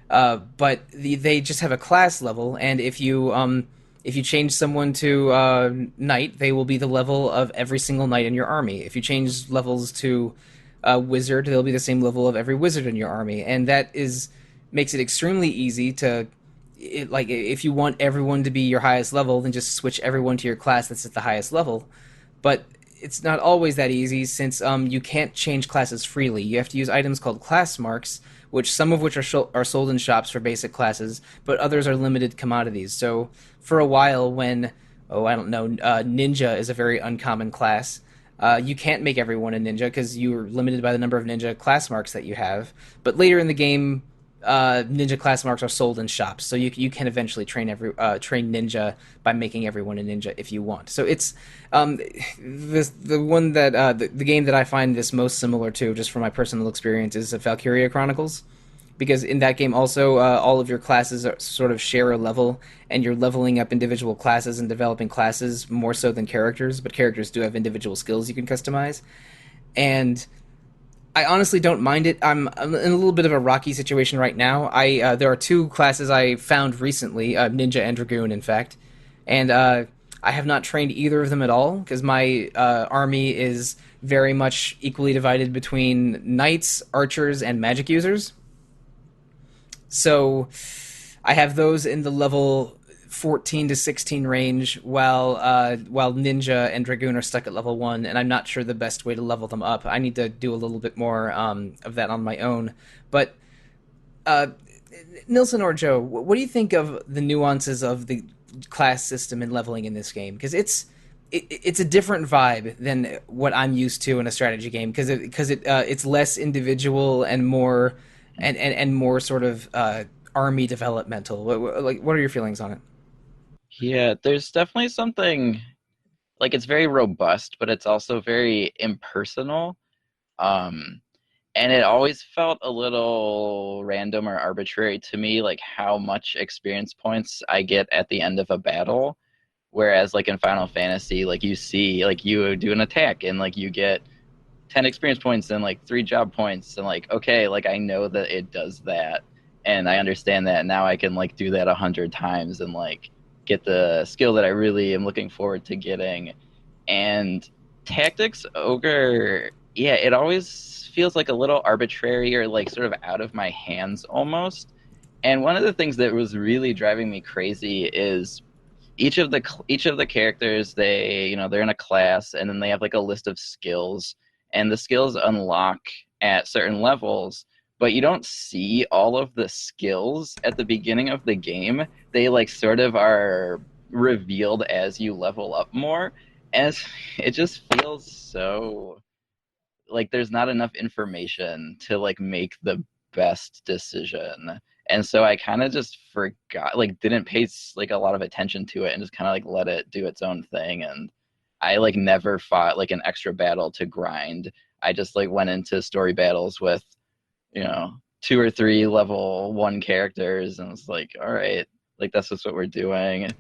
but they just have a class level, and if you change someone to knight, they will be the level of every single knight in your army. If you change levels to wizard, they'll be the same level of every wizard in your army, and that makes it extremely easy to, like, if you want everyone to be your highest level, then just switch everyone to your class that's at the highest level. But it's not always that easy, since you can't change classes freely. You have to use items called class marks, some of which are sold in shops for basic classes, but others are limited commodities. So for a while, when, ninja is a very uncommon class, you can't make everyone a ninja because you're limited by the number of ninja class marks that you have. But later in the game, ninja class marks are sold in shops, so you can eventually train ninja by making everyone a ninja if you want. So it's the one that the game that I find this most similar to, just from my personal experience, is Valkyria Chronicles, because in that game also all of your classes sort of share a level, and you're leveling up individual classes and developing classes more so than characters, but characters do have individual skills you can customize. And I honestly don't mind it. I'm in a little bit of a rocky situation right now. There are two classes I found recently, Ninja and Dragoon, in fact, and I have not trained either of them at all, because my army is very much equally divided between knights, archers, and magic users. So I have those in the level 14 to 16 range, while Ninja and Dragoon are stuck at level 1, and I'm not sure the best way to level them up. I need to do a little bit more of that on my own. But uh, Nilson or Joe, what do you think of the nuances of the class system and leveling in this game? Because it's a different vibe than what I'm used to in a strategy game. It's less individual and more and more sort of army developmental. What are your feelings on it? Yeah, there's definitely something like it's very robust, but it's also very impersonal. Um, and it always felt a little random or arbitrary to me, like how much experience points I get at the end of a battle. Whereas like in Final Fantasy, like you see, like you do an attack and like you get 10 experience points and like 3 job points and like okay, like I know that it does that and I understand that now I can like do that 100 times and like get the skill that I really am looking forward to getting. And Tactics Ogre, yeah, it always feels like a little arbitrary or like sort of out of my hands almost. And one of the things that was really driving me crazy is each of the characters, they're in a class and then they have like a list of skills, and the skills unlock at certain levels, but you don't see all of the skills at the beginning of the game. They like sort of are revealed as you level up more, and it just feels so like there's not enough information to like make the best decision. And so I kind of just forgot, like didn't pay like a lot of attention to it and just kind of like let it do its own thing. And I like never fought like an extra battle to grind. I just like went into story battles with, 2 or 3 level 1 characters and was like, all right, like that's just what we're doing.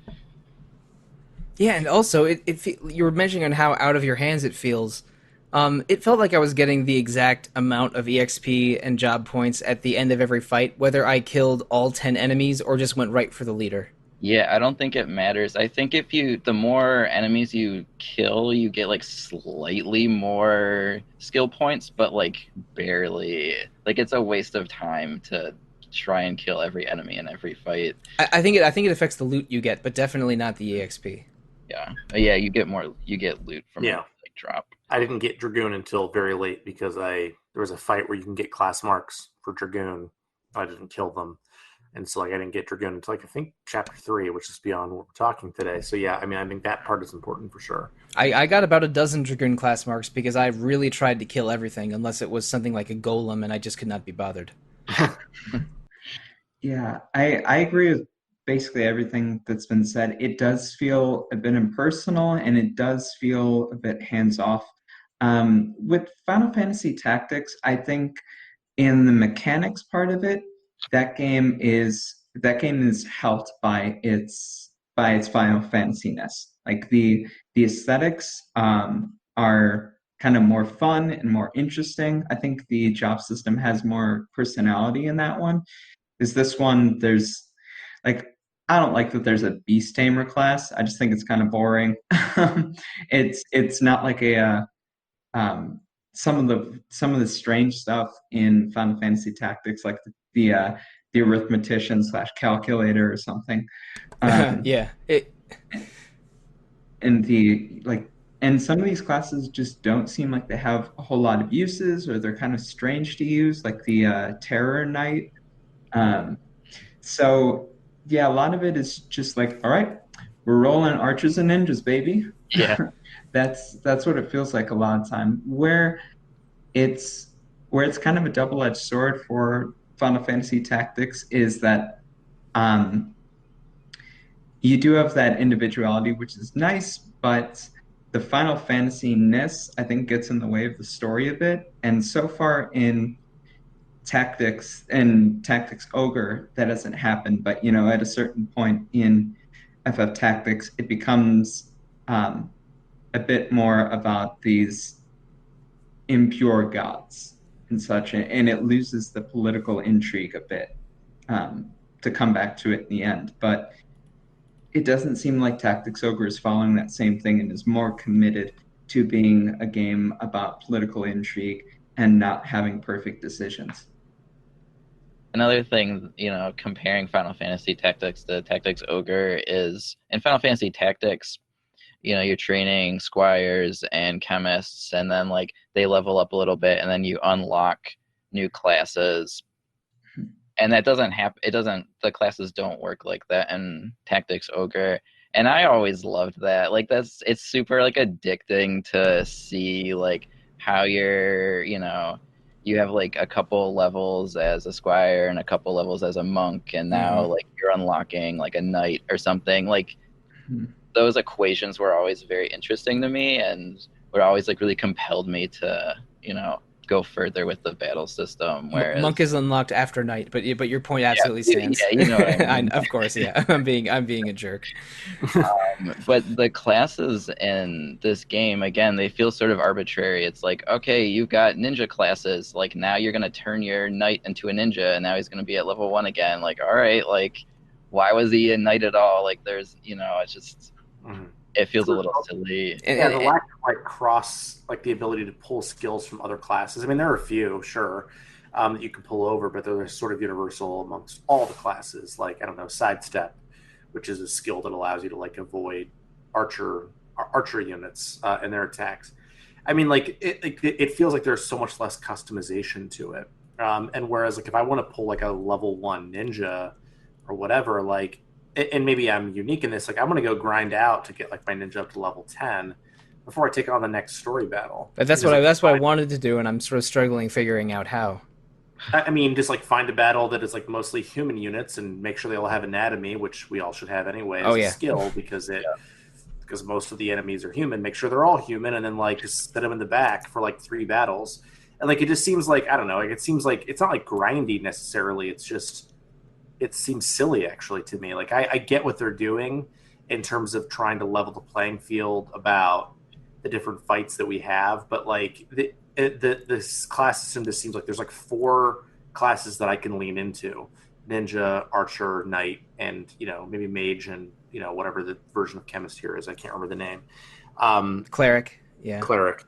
Yeah, and also you were mentioning on how out of your hands it feels. It felt like I was getting the exact amount of EXP and job points at the end of every fight, whether I killed all 10 enemies or just went right for the leader. Yeah, I don't think it matters. I think the more enemies you kill, you get like slightly more skill points, but like barely. Like it's a waste of time to try and kill every enemy in every fight. I think it affects the loot you get, but definitely not the EXP. Yeah. Yeah, you get loot from Yeah. like drop. I didn't get Dragoon until very late because there was a fight where you can get class marks for Dragoon. I didn't kill them. And so like I didn't get Dragoon until like I think chapter 3, which is beyond what we're talking today. So yeah, I mean I think that part is important for sure. I got about a dozen Dragoon class marks because I really tried to kill everything, unless it was something like a golem, and I just could not be bothered. Yeah, I agree with basically everything that's been said. It does feel a bit impersonal and it does feel a bit hands off. With Final Fantasy Tactics, I think in the mechanics part of it, that game is helped by its Final Fantasy-ness. Like the aesthetics are kind of more fun and more interesting. I think the job system has more personality in that one. Is this one there's like I don't like that there's a beast tamer class. I just think it's kind of boring. It's not like um, some of the strange stuff in Final Fantasy Tactics, like the arithmetician slash calculator or something, um, Yeah, and the like. And some of these classes just don't seem like they have a whole lot of uses, or they're kind of strange to use, like the Terror Knight. Um, so yeah, a lot of it is just like, all right, we're rolling archers and ninjas, baby. Yeah. That's what it feels like a lot of time. It's where it's kind of a double-edged sword for Final Fantasy Tactics is that um, you do have that individuality, which is nice, but the Final Fantasy-ness, I think, gets in the way of the story a bit. And so far in Tactics Ogre, that hasn't happened. But at a certain point in FF Tactics, it becomes um, a bit more about these impure gods and such, and it loses the political intrigue a bit, to come back to it in the end. But it doesn't seem like Tactics Ogre is following that same thing and is more committed to being a game about political intrigue and not having perfect decisions. another thing, comparing Final Fantasy Tactics to Tactics Ogre is in Final Fantasy Tactics, you're training squires and chemists, and then like they level up a little bit, and then you unlock new classes. And that doesn't happen. The classes don't work like that in Tactics Ogre. And I always loved that. Like it's super like addicting to see like how you have like a couple levels as a squire and a couple levels as a monk, and now like you're unlocking like a knight or something. Like those equations were always very interesting to me, and were always like really compelled me to go further with the battle system. Whereas monk is unlocked after night, but your point absolutely stands. Yeah, you know what I mean. Of course, yeah. I'm being a jerk. But the classes in this game, again, they feel sort of arbitrary. It's like, okay, you've got ninja classes. Like now you're gonna turn your knight into a ninja, and now he's gonna be at level 1 again. Like, all right, like why was he a knight at all? Like there's it's just it feels a little silly. Yeah, the lack of like the ability to pull skills from other classes. I mean, there are a few, sure, that you can pull over, but they're sort of universal amongst all the classes. Like, I don't know, sidestep, which is a skill that allows you to like avoid archer units and their attacks. I mean, like it feels like there's so much less customization to it. And whereas like if I want to pull like a level 1 ninja or whatever, like, and maybe I'm unique in this, like I'm going to go grind out to get like my ninja up to level 10 before I take on the next story battle. That's what I wanted to do, and I'm sort of struggling figuring out how. I mean, just like find a battle that is like mostly human units and make sure they all have anatomy, which we all should have anyway as a skill, because because most of the enemies are human. Make sure they're all human, and then like just set them in the back for like 3 battles. And like it just seems like, I don't know, like it seems like it's not like grindy necessarily. It's just, it seems silly actually to me. Like I get what they're doing in terms of trying to level the playing field about the different fights that we have, but like this class system just seems like there's like 4 classes that I can lean into: ninja, archer, knight, and maybe mage, and whatever the version of chemist here is. I can't remember the name. Cleric. Yeah. Cleric.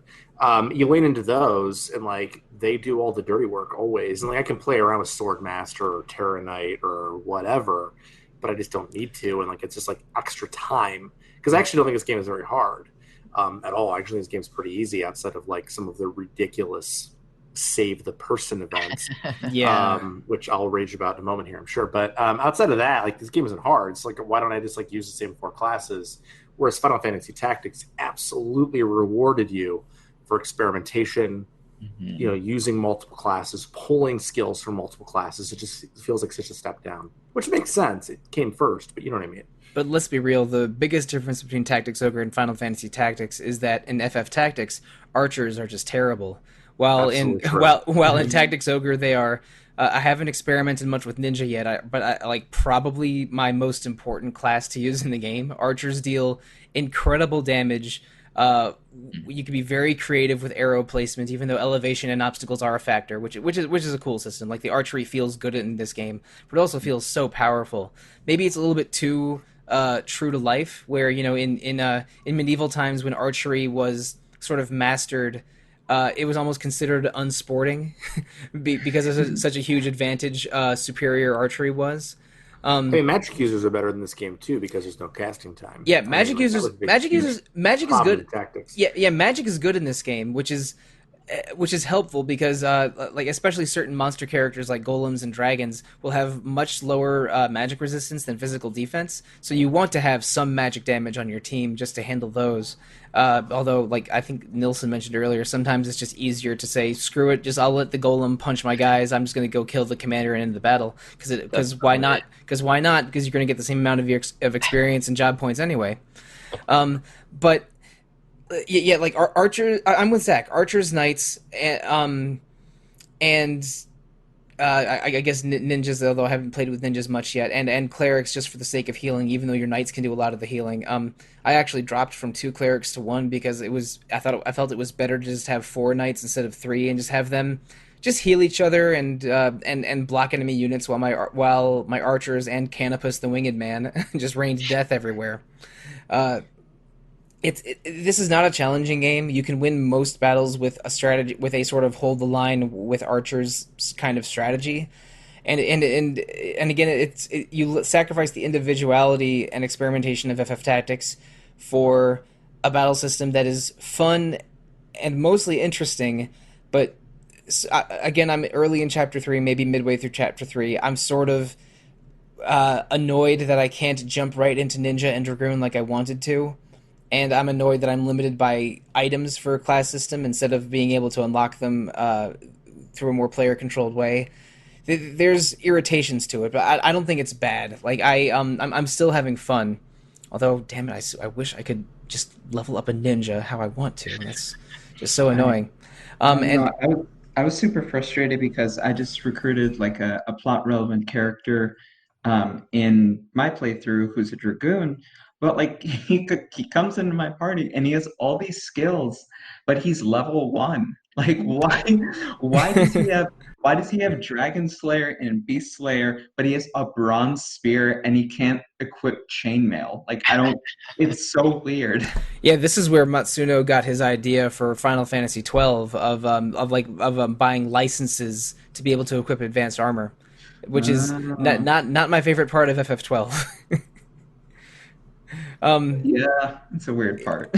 You lean into those, and like they do all the dirty work always. And like I can play around with Sword Master or Terra Knight or whatever, but I just don't need to. And like it's just like extra time, because I actually don't think this game is very hard at all. Actually, this game's pretty easy outside of like some of the ridiculous save the person events, which I'll rage about in a moment here, I'm sure. But outside of that, like this game isn't hard. It's like, why don't I just like use the same 4 classes? Whereas Final Fantasy Tactics absolutely rewarded you for experimentation, using multiple classes, pulling skills from multiple classes. It just feels like such a step down, which makes sense. It came first, but you know what I mean. But let's be real, the biggest difference between Tactics Ogre and Final Fantasy Tactics is that in FF Tactics, archers are just terrible. While in Tactics Ogre, they are... I haven't experimented much with ninja yet, but I like probably my most important class to use in the game. Archers deal incredible damage. You can be very creative with arrow placement, even though elevation and obstacles are a factor, which is a cool system. Like the archery feels good in this game, but it also feels so powerful. Maybe it's a little bit too true to life, where in medieval times when archery was sort of mastered, it was almost considered unsporting because of such a huge advantage superior archery was. I mean, magic users are better than this game too because there's no casting time. Yeah, magic is good. Tactics. Yeah, magic is good in this game, which is helpful because like especially certain monster characters like golems and dragons will have much lower magic resistance than physical defense. So you want to have some magic damage on your team just to handle those. Although, like I think Nilson mentioned earlier, sometimes it's just easier to say, screw it, I'll let the golem punch my guys. I'm just going to go kill the commander and end the battle. Because why not? Because you're going to get the same amount of experience and job points anyway. But yeah, like archer. I'm with Zach. Archers, knights, and I guess ninjas, although I haven't played with ninjas much yet, and clerics just for the sake of healing, even though your knights can do a lot of the healing. I actually dropped from 2 clerics to 1 because I felt it was better to just have 4 knights instead of 3 and just have them just heal each other and block enemy units while my archers and Canopus the winged man just rained death everywhere. This is not a challenging game. You can win most battles with a strategy, with a sort of hold the line with archers kind of strategy. And again, you sacrifice the individuality and experimentation of FF Tactics for a battle system that is fun and mostly interesting, but again, I'm early in chapter 3, maybe midway through chapter 3. I'm sort of annoyed that I can't jump right into Ninja and Dragoon like I wanted to, and I'm annoyed that I'm limited by items for a class system instead of being able to unlock them through a more player-controlled way. There's irritations to it, but I don't think it's bad. Like I'm still having fun. Although, damn it, I wish I could just level up a ninja how I want to. And that's just so annoying. I was super frustrated because I just recruited like a plot relevant character in my playthrough who's a dragoon, but like he comes into my party and he has all these skills, but he's level 1. Like why does he have Dragon Slayer and Beast Slayer, but he has a bronze spear and he can't equip chainmail? Like I don't. It's so weird. Yeah, this is where Matsuno got his idea for Final Fantasy XII of buying licenses to be able to equip advanced armor, which is not my favorite part of FF12. Yeah, it's a weird part.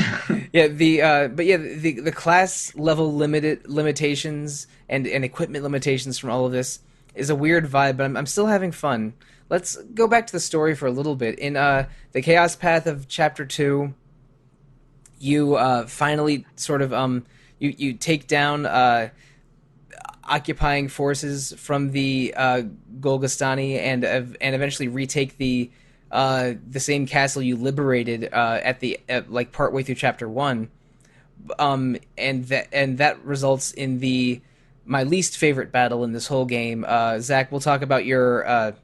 Yeah, the class level limitations and equipment limitations from all of this is a weird vibe, but I'm still having fun. Let's go back to the story for a little bit. In the Chaos Path of Chapter 2, you finally sort of you take down occupying forces from the Golgostani and eventually retake the same castle you liberated like partway through chapter 1, and that results in my least favorite battle in this whole game. Zach, we'll talk about your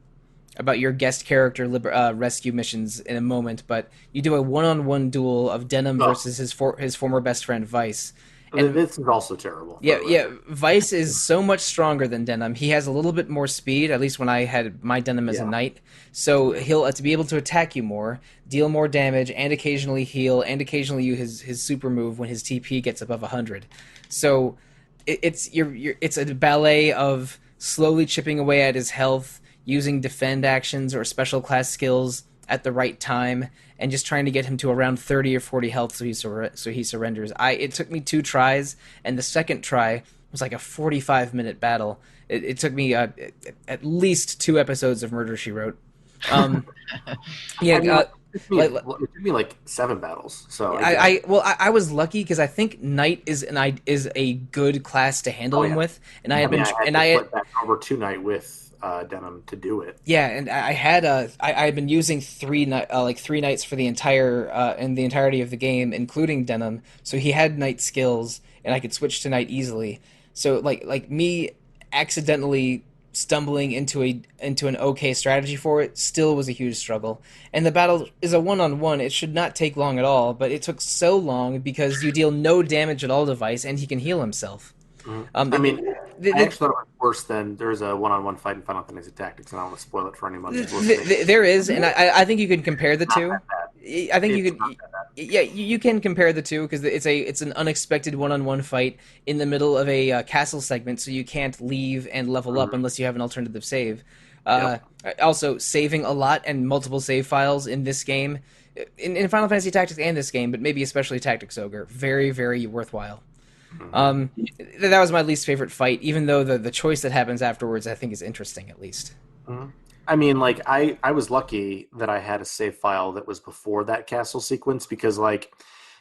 guest character rescue missions in a moment, but you do a one-on-one duel of Denim versus his former best friend Vice. And this is also terrible. Yeah. Vice is so much stronger than Denim. He has a little bit more speed, at least when I had my Denim as a knight. So he'll to be able to attack you more, deal more damage, and occasionally heal, and occasionally use his super move when his TP gets above 100. So it's a ballet of slowly chipping away at his health, using defend actions or special class skills at the right time, and just trying to get him to around 30 or 40 health so he surrenders. It took me 2 tries, and the second try was like a 45-minute battle. It took me at least 2 episodes of Murder, She Wrote. It took me like 7 battles. So I was lucky because I think Knight is a good class to handle him with, and I had put back over 2 Knight with Denim to do it. Yeah, and I had been using 3 Knights for the entirety of the game, including Denim. So he had Knight skills, and I could switch to Knight easily. So like me accidentally stumbling into an okay strategy for it still was a huge struggle. And the battle is a one-on-one. It should not take long at all, but it took so long because you deal no damage at all to Vice, and he can heal himself. Mm-hmm. I actually thought it was worse than there's a one-on-one fight in Final Fantasy Tactics, and I don't want to spoil it for anyone who's listening. There is, and I think you can compare the two. I think you can compare the two because it's an unexpected one-on-one fight in the middle of a castle segment, so you can't leave and level up unless you have an alternative save. Also, saving a lot and multiple save files in this game, in Final Fantasy Tactics and this game, but maybe especially Tactics Ogre, very, very worthwhile. That was my least favorite fight, even though the choice that happens afterwards I think is interesting at least. I mean, like I was lucky that I had a save file that was before that castle sequence because like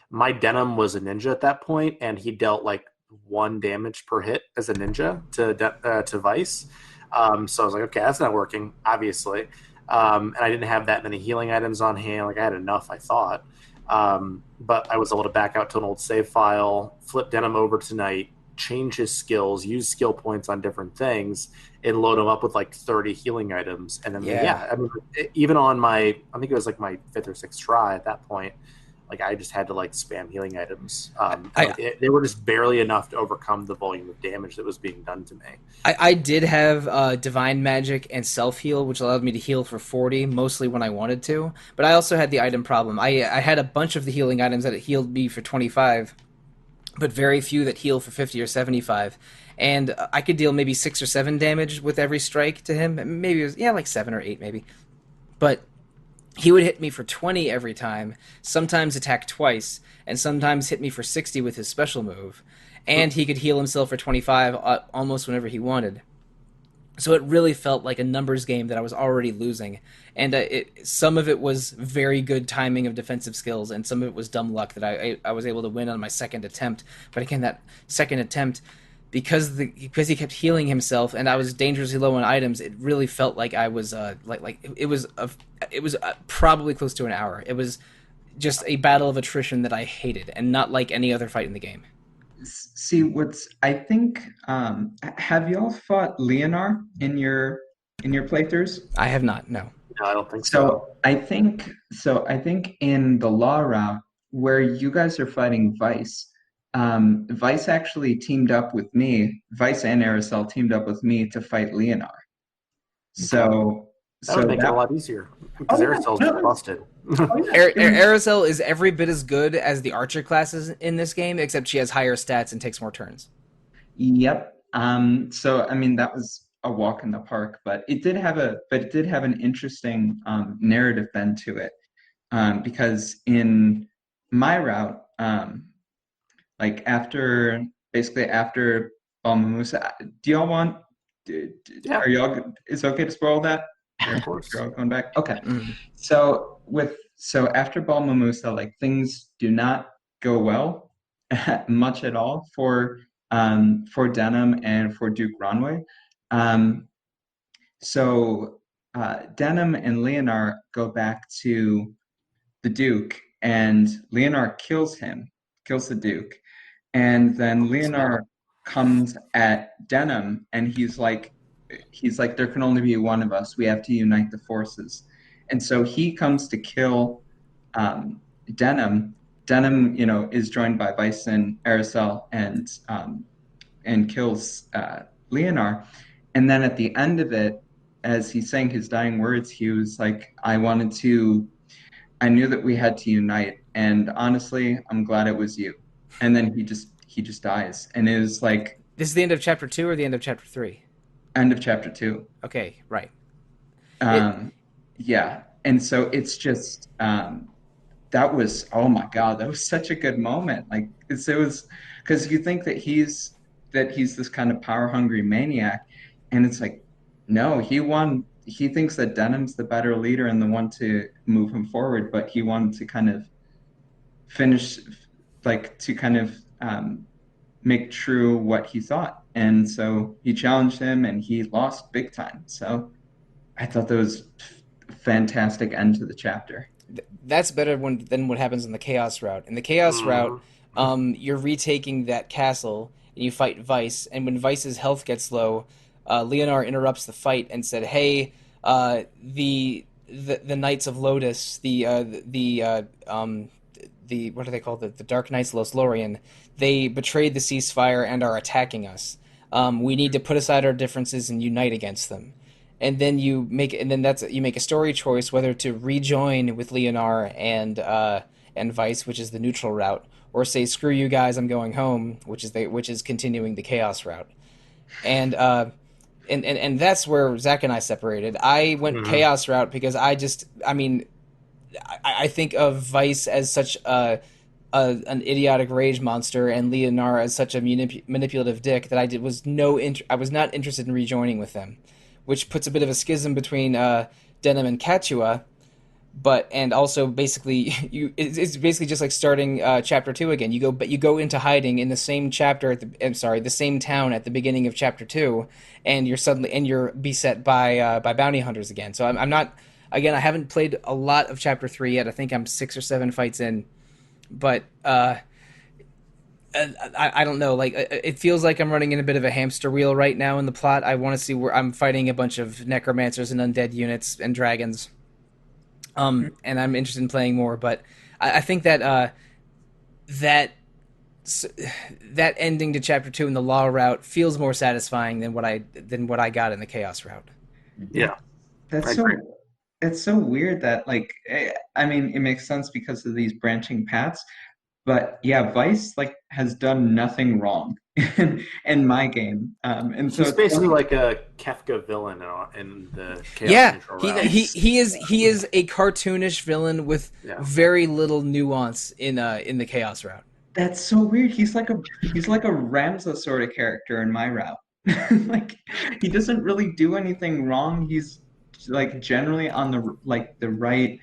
my Denim was a ninja at that point and he dealt like 1 damage per hit as a ninja to Vice. So I was like, okay, that's not working, obviously. And I didn't have that many healing items on hand. Like I had enough, I thought. But I was able to back out to an old save file, flip Denim over tonight, change his skills, use skill points on different things, and load him up with like 30 healing items. And then, I mean, even on I think it was like my 5th or 6th try at that point, like I just had to like spam healing items. They were just barely enough to overcome the volume of damage that was being done to me. I did have Divine Magic and Self-Heal, which allowed me to heal for 40, mostly when I wanted to. But I also had the item problem. I had a bunch of the healing items that it healed me for 25, but very few that heal for 50 or 75. And I could deal maybe 6 or 7 damage with every strike to him. Maybe it was, yeah, like 7 or 8 maybe. But he would hit me for 20 every time, sometimes attack twice, and sometimes hit me for 60 with his special move. And he could heal himself for 25 almost whenever he wanted. So it really felt like a numbers game that I was already losing. And some of it was very good timing of defensive skills, and some of it was dumb luck that I was able to win on my second attempt. But again, that second attempt, because he kept healing himself, and I was dangerously low on items, it really felt like I was it was probably close to an hour. It was just a battle of attrition that I hated, and not like any other fight in the game. See, I think have y'all fought Leonard in your playthroughs? I have not. No. No, I don't think so. I think in the law route where you guys are fighting Vice, Vice actually teamed up with me. Vice and Aracel teamed up with me to fight Leonard. So That would make it a lot easier because Aracel's busted. Aracel is every bit as good as the archer classes in this game, except she has higher stats and takes more turns. Yep. So I mean that was a walk in the park, but it did have an interesting narrative bend to it, because in my route, like after Balmamusa, do y'all want? Yeah. Are y'all? Is it okay to spoil that? Of course. You're all going back. Okay. Mm-hmm. So after Balmamusa, like things do not go well much at all for Denham and for Duke Ronway. So Denham and Leonard go back to the Duke, and Leonard kills the Duke, and then Leonard comes at Denham, and he's like, there can only be one of us. We have to unite the forces. And so he comes to kill Denham. Denham, is joined by Vice and Aracel and kills Leonard. And then at the end of it, as he's saying his dying words, he was like, I knew that we had to unite. And honestly, I'm glad it was you. And then he just dies. And it was like... This is the end of chapter 2 or the end of chapter 3? End of chapter 2. Okay, right. Yeah. And so it's just, that was, oh my God, that was such a good moment. Like it was, because you think that he's this kind of power hungry maniac, and it's like, no, he thinks that Denham's the better leader and the one to move him forward, but he wanted to kind of finish, like to kind of make true what he thought. And so he challenged him, and he lost big time. So I thought that was a fantastic end to the chapter. That's better than what happens in the Chaos route. In the Chaos route, you're retaking that castle, and you fight Vice. And when Vice's health gets low, Leonard interrupts the fight and said, "Hey, the Knights of Lotus, the what do they call the Dark Knights of Lothlorien? They betrayed the ceasefire and are attacking us. We need to put aside our differences and unite against them." And then you make a story choice whether to rejoin with Leonard and Vice, which is the neutral route, or say screw you guys, I'm going home, which is continuing the Chaos route. And that's where Zach and I separated. I went Chaos route because I think of Vice as such an idiotic rage monster and Leonard as such a manipulative dick that I was not interested in rejoining with them, which puts a bit of a schism between Denham and Katua, and also basically it's basically just like starting chapter 2 again. You go into hiding in the same chapter the same town at the beginning of chapter 2, and you're beset by bounty hunters again. So I'm not. Again, I haven't played a lot of Chapter 3 yet. I think I'm 6 or 7 fights in. But I don't know. Like, it feels like I'm running in a bit of a hamster wheel right now in the plot. I want to see where I'm fighting a bunch of necromancers and undead units and dragons. And I'm interested in playing more. But I think that that ending to Chapter 2 in the Law route feels more satisfying than what I got in the Chaos route. Yeah. It's so weird that, like, I mean, it makes sense because of these branching paths, But yeah, Vice like has done nothing wrong in my game, and so He's it's basically funny. like a Kefka villain in the Chaos Yeah, Neutral he route. he he is a cartoonish villain with Yeah. very little nuance in the Chaos route. That's so weird. He's like a Ramza sort of character in my route. Like he doesn't really do anything wrong. He's like generally on the right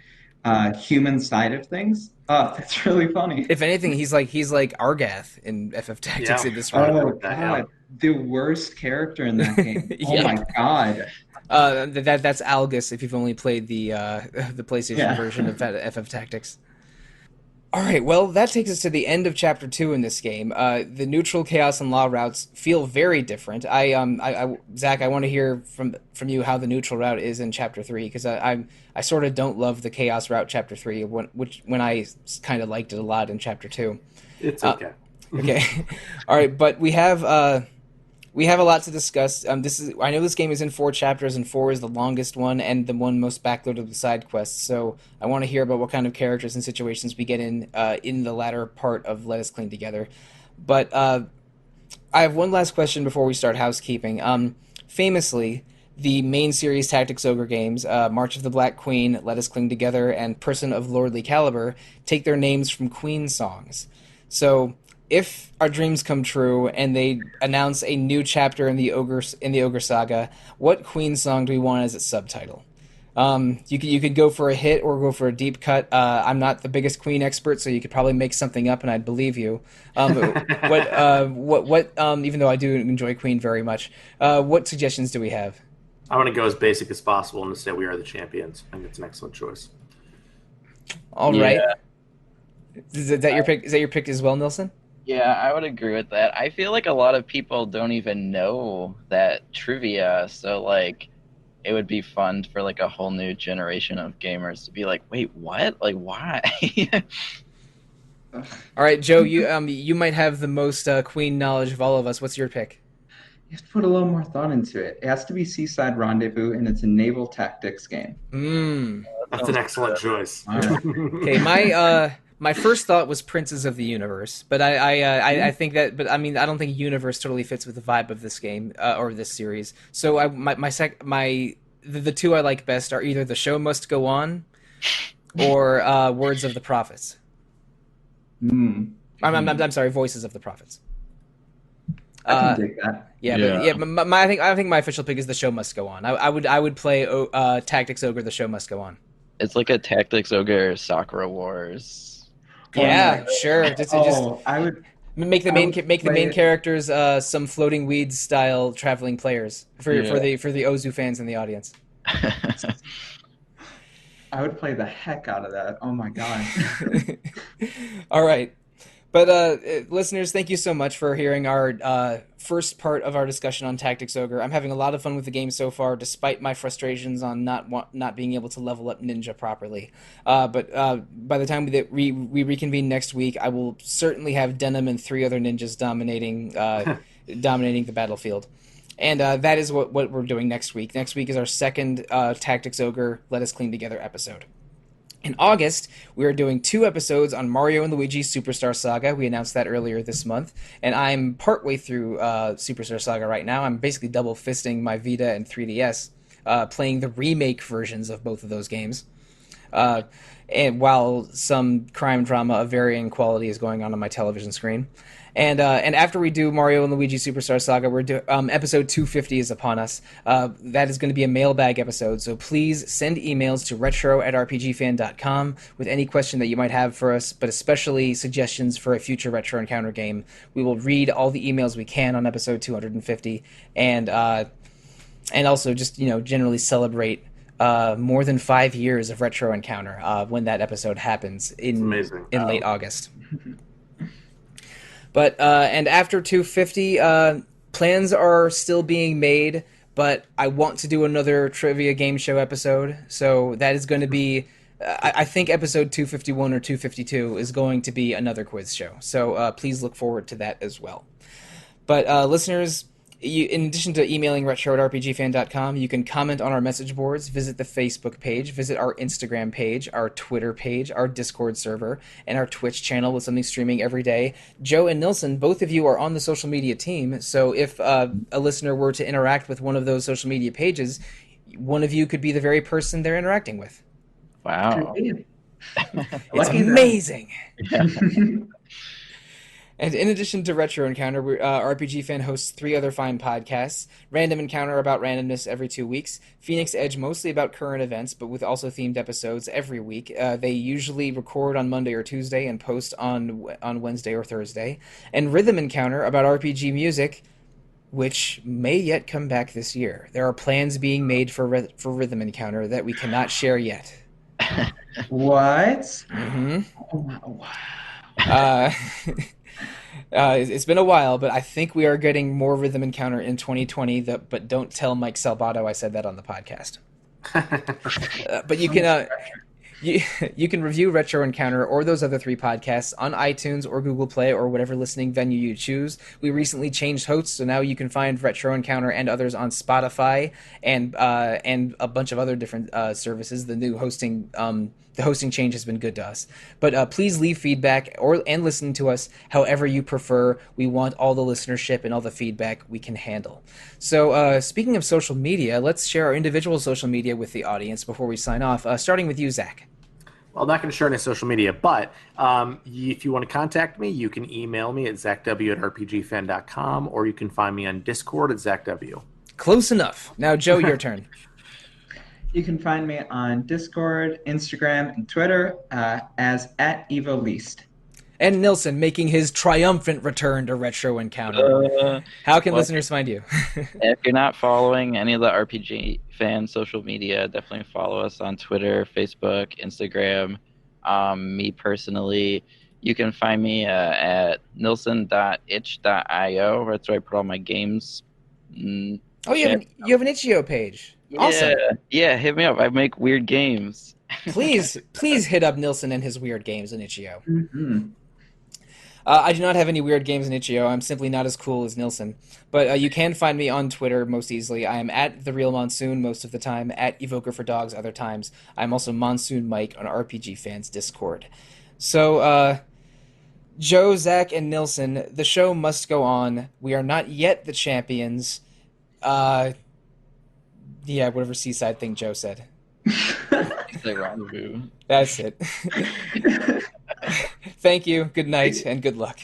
human side of things. Oh, that's really funny. If anything, he's like Argath in FF Tactics Yeah, in this I would route. agree Oh with that. Yeah. God, the worst character in that game. Oh Yep. my God. That's Algus if you've only played the the PlayStation Yeah. version of FF Tactics. All right, well, that takes us to the end of Chapter 2 in this game. The neutral, chaos, and law routes feel very different. Zach, I want to hear from you how the neutral route is in Chapter 3, because I sort of don't love the chaos route Chapter 3, when I kind of liked it a lot in Chapter 2. It's Uh, okay. Okay. All right, but we have a lot to discuss. I know this game is in 4 chapters, and 4 is the longest one and the one most backloaded with side quests. So I want to hear about what kind of characters and situations we get in the latter part of Let Us Cling Together. But I have one last question before we start housekeeping. Famously, the main series Tactics Ogre games, March of the Black Queen, Let Us Cling Together, and Person of Lordly Caliber, take their names from Queen songs. So if our dreams come true and they announce a new chapter in the Ogre Saga, what Queen song do we want as its subtitle? You could go for a hit or go for a deep cut. I'm not the biggest Queen expert, so you could probably make something up, and I'd believe you. Even though I do enjoy Queen very much, what suggestions do we have? I want to go as basic as possible and say we are the champions. I think it's an excellent choice. All Yeah. right. Is that your pick? Is that your pick as well, Nilson? Yeah, I would agree with that. I feel like a lot of people don't even know that trivia, so like it would be fun for like a whole new generation of gamers to be like, wait, what? Like, why? All right, Joe, you might have the most Queen knowledge of all of us. What's your pick? You have to put a little more thought into it. It has to be Seaside Rendezvous, and it's a naval tactics game. Mm. That's an excellent choice. All right. Okay, my first thought was Princes of the Universe, but I think that, but I mean, I don't think Universe totally fits with the vibe of this game or this series. So the two I like best are either The Show Must Go On or Words of the Prophets. Hmm. I'm sorry, Voices of the Prophets. I can dig that. But I think my official pick is The Show Must Go On. I would play Tactics Ogre. The Show Must Go On. It's like a Tactics Ogre Sakura Wars. Yeah, sure. Just I would. make the I main would make the play main it- characters some floating weeds style traveling players for the Ozu fans in the audience. I would play the heck out of that. Oh my God. All right. But listeners, thank you so much for hearing our first part of our discussion on Tactics Ogre. I'm having a lot of fun with the game so far, despite my frustrations on not being able to level up Ninja properly. But by the time that we reconvene next week, I will certainly have Denim and 3 other ninjas dominating the battlefield. And that is what we're doing next week. Next week is our second Tactics Ogre Let Us Clean Together episode. In August, we are doing 2 episodes on Mario and Luigi Superstar Saga. We announced that earlier this month, and I'm partway through Superstar Saga right now. I'm basically double fisting my Vita and 3DS, playing the remake versions of both of those games. And while some crime drama of varying quality is going on my television screen. And after we do Mario and Luigi Superstar Saga, episode 250 is upon us. That is going to be a mailbag episode, so please send emails to retro@rpgfan.com with any question that you might have for us, but especially suggestions for a future Retro Encounter game. We will read all the emails we can on episode 250, and also just generally celebrate more than 5 years of Retro Encounter when that episode happens in late August. But and after 250, plans are still being made, but I want to do another trivia game show episode. So that is going to be, I think episode 251 or 252 is going to be another quiz show. So please look forward to that as well. But listeners, in addition to emailing retro@rpgfan.com, you can comment on our message boards, visit the Facebook page, visit our Instagram page, our Twitter page, our Discord server, and our Twitch channel with something streaming every day. Joe and Nilson, both of you are on the social media team, so if a listener were to interact with one of those social media pages, one of you could be the very person they're interacting with. Wow. It's amazing. Yeah. And in addition to Retro Encounter, RPG Fan hosts 3 other fine podcasts. Random Encounter about randomness every 2 weeks. Phoenix Edge mostly about current events, but with also themed episodes every week. They usually record on Monday or Tuesday and post on Wednesday or Thursday. And Rhythm Encounter about RPG music, which may yet come back this year. There are plans being made for Rhythm Encounter that we cannot share yet. What? Mm-hmm. Oh, wow. It's been a while, but I think we are getting more Rhythm Encounter in 2020. But don't tell Mike Salvato I said that on the podcast. But you can you can review Retro Encounter or those other 3 podcasts on iTunes or Google Play or whatever listening venue you choose. We recently changed hosts, so now you can find Retro Encounter and others on Spotify and a bunch of other different services. The new hosting the hosting change has been good to us. But please leave feedback and listen to us however you prefer. We want all the listenership and all the feedback we can handle. So speaking of social media, let's share our individual social media with the audience before we sign off, starting with you, Zach. Well, I'm not going to share any social media, but if you want to contact me, you can email me at zachw@rpgfan.com, or you can find me on Discord at zachw. Close enough. Now, Joe, your turn. You can find me on Discord, Instagram, and Twitter as @EvoLeast. And Nilson making his triumphant return to Retro Encounter. How can listeners find you? If you're not following any of the RPG Fan social media, definitely follow us on Twitter, Facebook, Instagram. Me personally, you can find me at nilson.itch.io. That's where I put all my games. You have an Itch.io page. Awesome. Yeah, hit me up. I make weird games. Please hit up Nilson and his weird games in Itch.io. Mm-hmm. I do not have any weird games in Itch.io. I'm simply not as cool as Nilson. But you can find me on Twitter most easily. I am at The Real Monsoon most of the time, at Evoker for Dogs other times. I'm also Monsoon Mike on RPG Fans Discord. So, Joe, Zach, and Nilson, the show must go on. We are not yet the champions. Yeah, whatever seaside thing Joe said. That's it. Thank you, good night, and good luck.